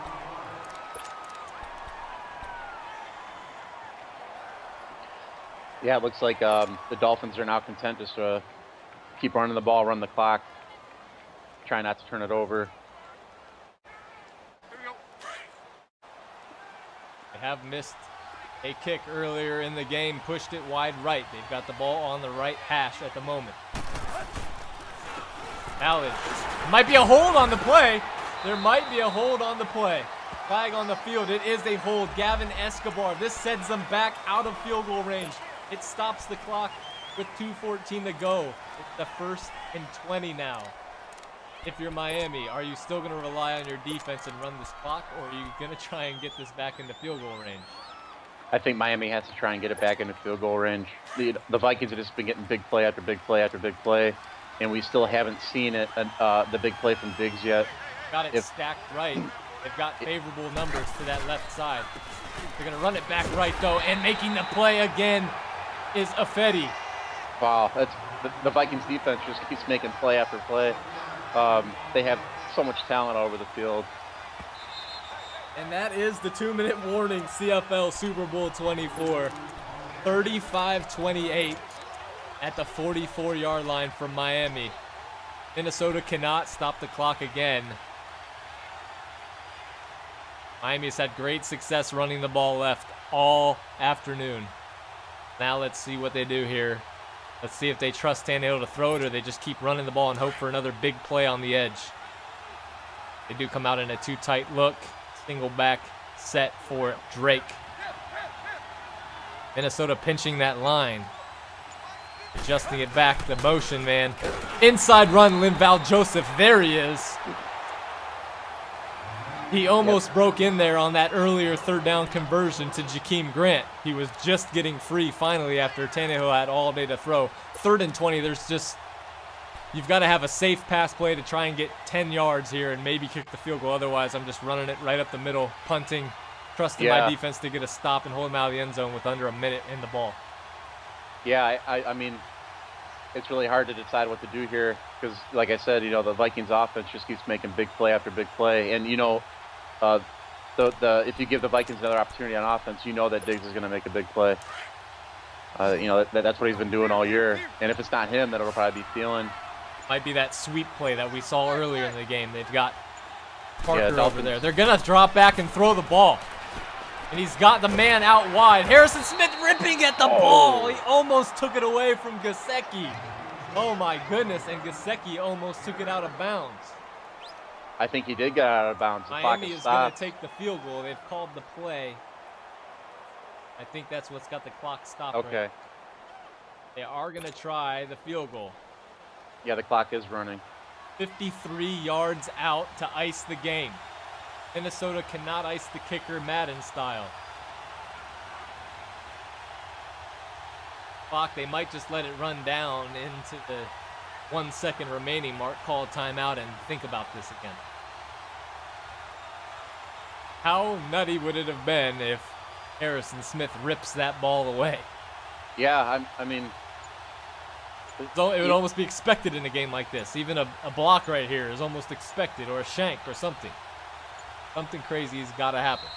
Yeah, it looks like the Dolphins are now content just to keep running the ball, run the clock, try not to turn it over. They have missed a kick earlier in the game, pushed it wide right. They've got the ball on the right hash at the moment. Ballage. Might be a hold on the play. There might be a hold on the play. Flag on the field. It is a hold. Gavin Escobar. This sends them back out of field goal range. It stops the clock with 2:14 to go. It's the 1st and 20 now. If you're Miami, are you still going to rely on your defense and run this clock, or are you going to try and get this back into field goal range? I think Miami has to try and get it back into field goal range. The Vikings have just been getting big play after big play after big play, and we still haven't seen it. The big play from Diggs yet. Got it stacked right. They've got favorable numbers to that left side. They're going to run it back right, though, and making the play again is Affedi. Wow, the Vikings defense just keeps making play after play. They have so much talent all over the field. And that is the 2-minute warning. CFL Super Bowl 24. 35-28 at the 44-yard line from Miami. Minnesota cannot stop the clock again. Miami's had great success running the ball left all afternoon. Now let's see what they do here. Let's see if they trust Tannehill to throw it, or they just keep running the ball and hope for another big play on the edge. They do come out in a too tight look. Single back set for Drake. Minnesota pinching that line. Adjusting it back, the motion, man. Inside run, Linval Joseph. There he is. He almost broke in there on that earlier third down conversion to Jakeem Grant. He was just getting free finally after Tannehill had all day to throw. 3rd and 20, you've got to have a safe pass play to try and get 10 yards here and maybe kick the field goal. Otherwise, I'm just running it right up the middle, punting, trusting my defense to get a stop and hold him out of the end zone with under a minute in the ball. Yeah, I mean, it's really hard to decide what to do here because, like I said, the Vikings offense just keeps making big play after big play. And, if you give the Vikings another opportunity on offense, that Diggs is going to make a big play. That's what he's been doing all year. And if it's not him, then it'll probably be Thielen. Might be that sweep play that we saw earlier in the game. They've got Parker over there. They're going to drop back and throw the ball. And he's got the man out wide. Harrison Smith ripping at the ball. He almost took it away from Gesicki. Oh, my goodness. And Gesicki almost took it out of bounds. I think he did get out of bounds. Miami is going to take the field goal. They've called the play. I think that's what's got the clock stopped. Okay. Right. They are going to try the field goal. Yeah, the clock is running. 53 yards out to ice the game. Minnesota cannot ice the kicker Madden style. Clock, they might just let it run down into the 1 second remaining mark, call a timeout, and think about this again. How nutty would it have been if Harrison Smith rips that ball away? Yeah, I mean... So it would almost be expected in a game like this. Even a block right here is almost expected, or a shank or something. Something crazy has got to happen.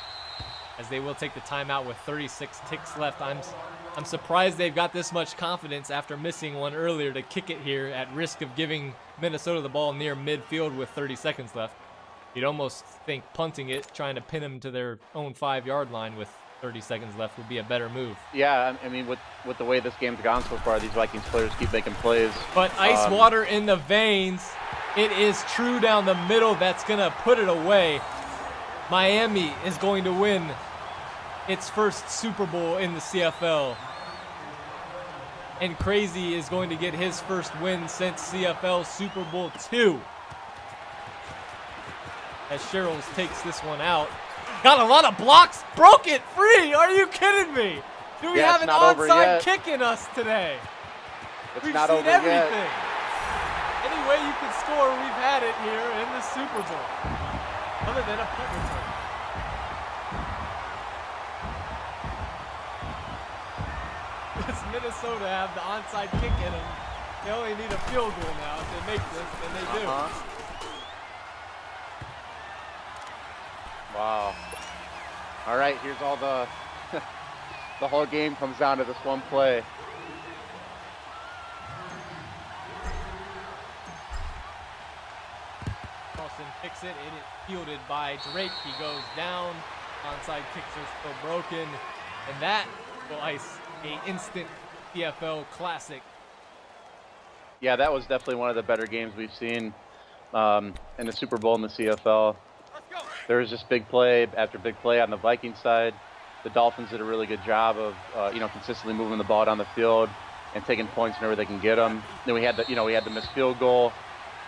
As they will take the timeout with 36 ticks left. I'm surprised they've got this much confidence after missing one earlier to kick it here at risk of giving Minnesota the ball near midfield with 30 seconds left. You'd almost think punting it, trying to pin them to their own 5-yard line with 30 seconds left would be a better move. Yeah, I mean, with the way this game's gone so far, these Vikings players keep making plays. But ice water in the veins. It is true down the middle. That's going to put it away. Miami is going to win its first Super Bowl in the CFL. And Crazy is going to get his first win since CFL Super Bowl II. As Sherrills takes this one out. Got a lot of blocks. Broke it free. Are you kidding me? Do we have an onside kick in us today? We've seen everything. Any way you can score, we've had it here in the Super Bowl. Other than a punt return. Does Minnesota have the onside kick in them? They only need a field goal now to make this, and they do. Wow. All right, here's all the the whole game comes down to this one play. Carlson picks it. It is fielded by Drake. He goes down. Onside kicks are still broken. And that will ice an instant CFL classic. Yeah, that was definitely one of the better games we've seen in the Super Bowl in the CFL. There was just big play after big play on the Vikings side. The Dolphins did a really good job of, consistently moving the ball down the field and taking points whenever they can get them. Then we had the missed field goal.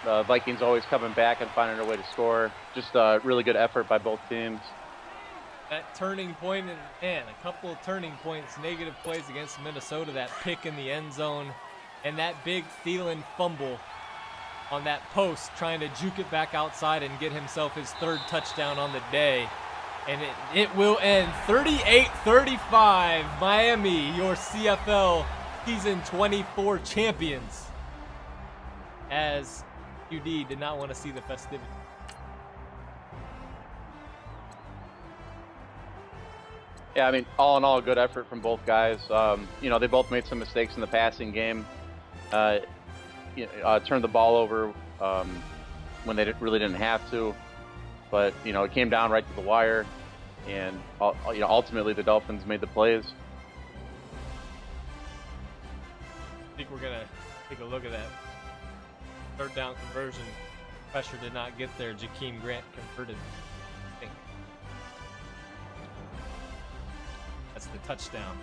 The Vikings always coming back and finding a way to score. Just a really good effort by both teams. That turning point, and a couple of turning points, negative plays against Minnesota, that pick in the end zone, and that big Thielen fumble on that post, trying to juke it back outside and get himself his third touchdown on the day. And it will end 38-35. Miami, your CFL Season 24 champions. As UD did not want to see the festivity. Yeah, I mean, all in all, good effort from both guys. They both made some mistakes in the passing game. Turned the ball over when they really didn't have to. But, it came down right to the wire. And, ultimately the Dolphins made the plays. I think we're going to take a look at that third down conversion. Pressure did not get there. Jakeem Grant converted. I think. That's the touchdown.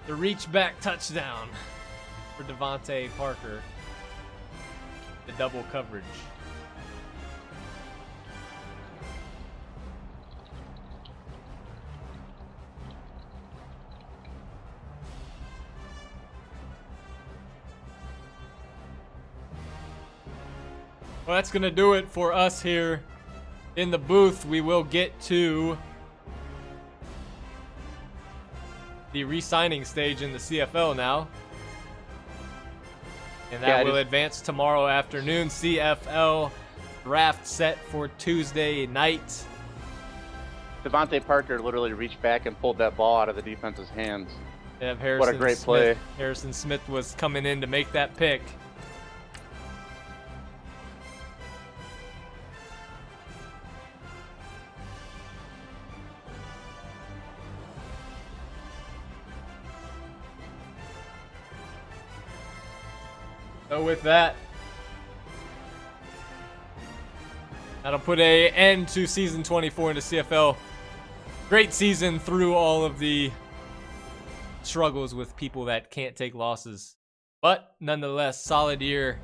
The reach back touchdown for Devontae Parker. The double coverage. Well, that's going to do it for us here in the booth. We will get to the re-signing stage in the CFL now. And that will advance tomorrow afternoon. CFL draft set for Tuesday night. Devontae Parker literally reached back and pulled that ball out of the defense's hands. What a great play. Harrison Smith was coming in to make that pick. So with that, that'll put an end to season 24 in the CFL. Great season through all of the struggles with people that can't take losses. But nonetheless, solid year.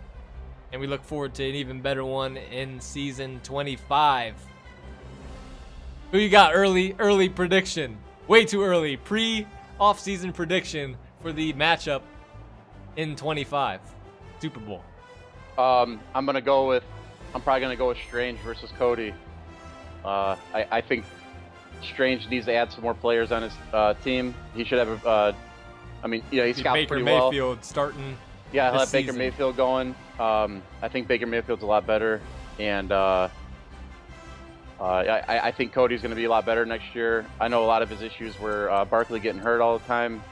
And we look forward to an even better one in season 25. Who you got early prediction? Way too early. Pre-off-season prediction for the matchup in 25. Super Bowl. I'm probably gonna go with Strange versus Cody. I think Strange needs to add some more players on his team. He should have he scouts Baker pretty well. Mayfield starting. Yeah, he'll have Baker season. Mayfield going. I think Baker Mayfield's a lot better, and I think Cody's going to be a lot better next year. I know a lot of his issues were Barkley getting hurt all the time.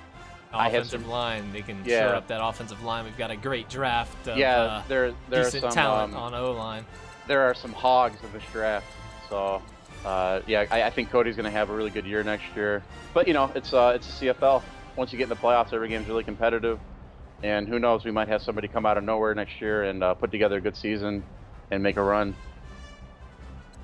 Offensive line, they can shore up that offensive line. We've got a great draft of there decent are some talent on O-line. There are some hogs in this draft, so I think Cody's going to have a really good year next year. But it's a CFL. Once you get in the playoffs, every game's really competitive, and who knows, we might have somebody come out of nowhere next year and put together a good season and make a run.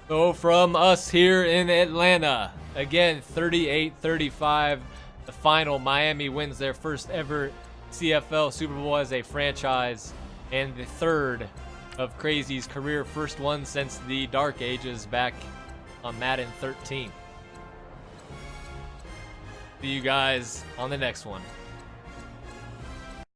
So from us here in Atlanta, again, 38-35. The final, Miami wins their first ever CFL Super Bowl as a franchise, and the third of Crazy's career first one since the dark ages back on Madden 13. See you guys on the next one.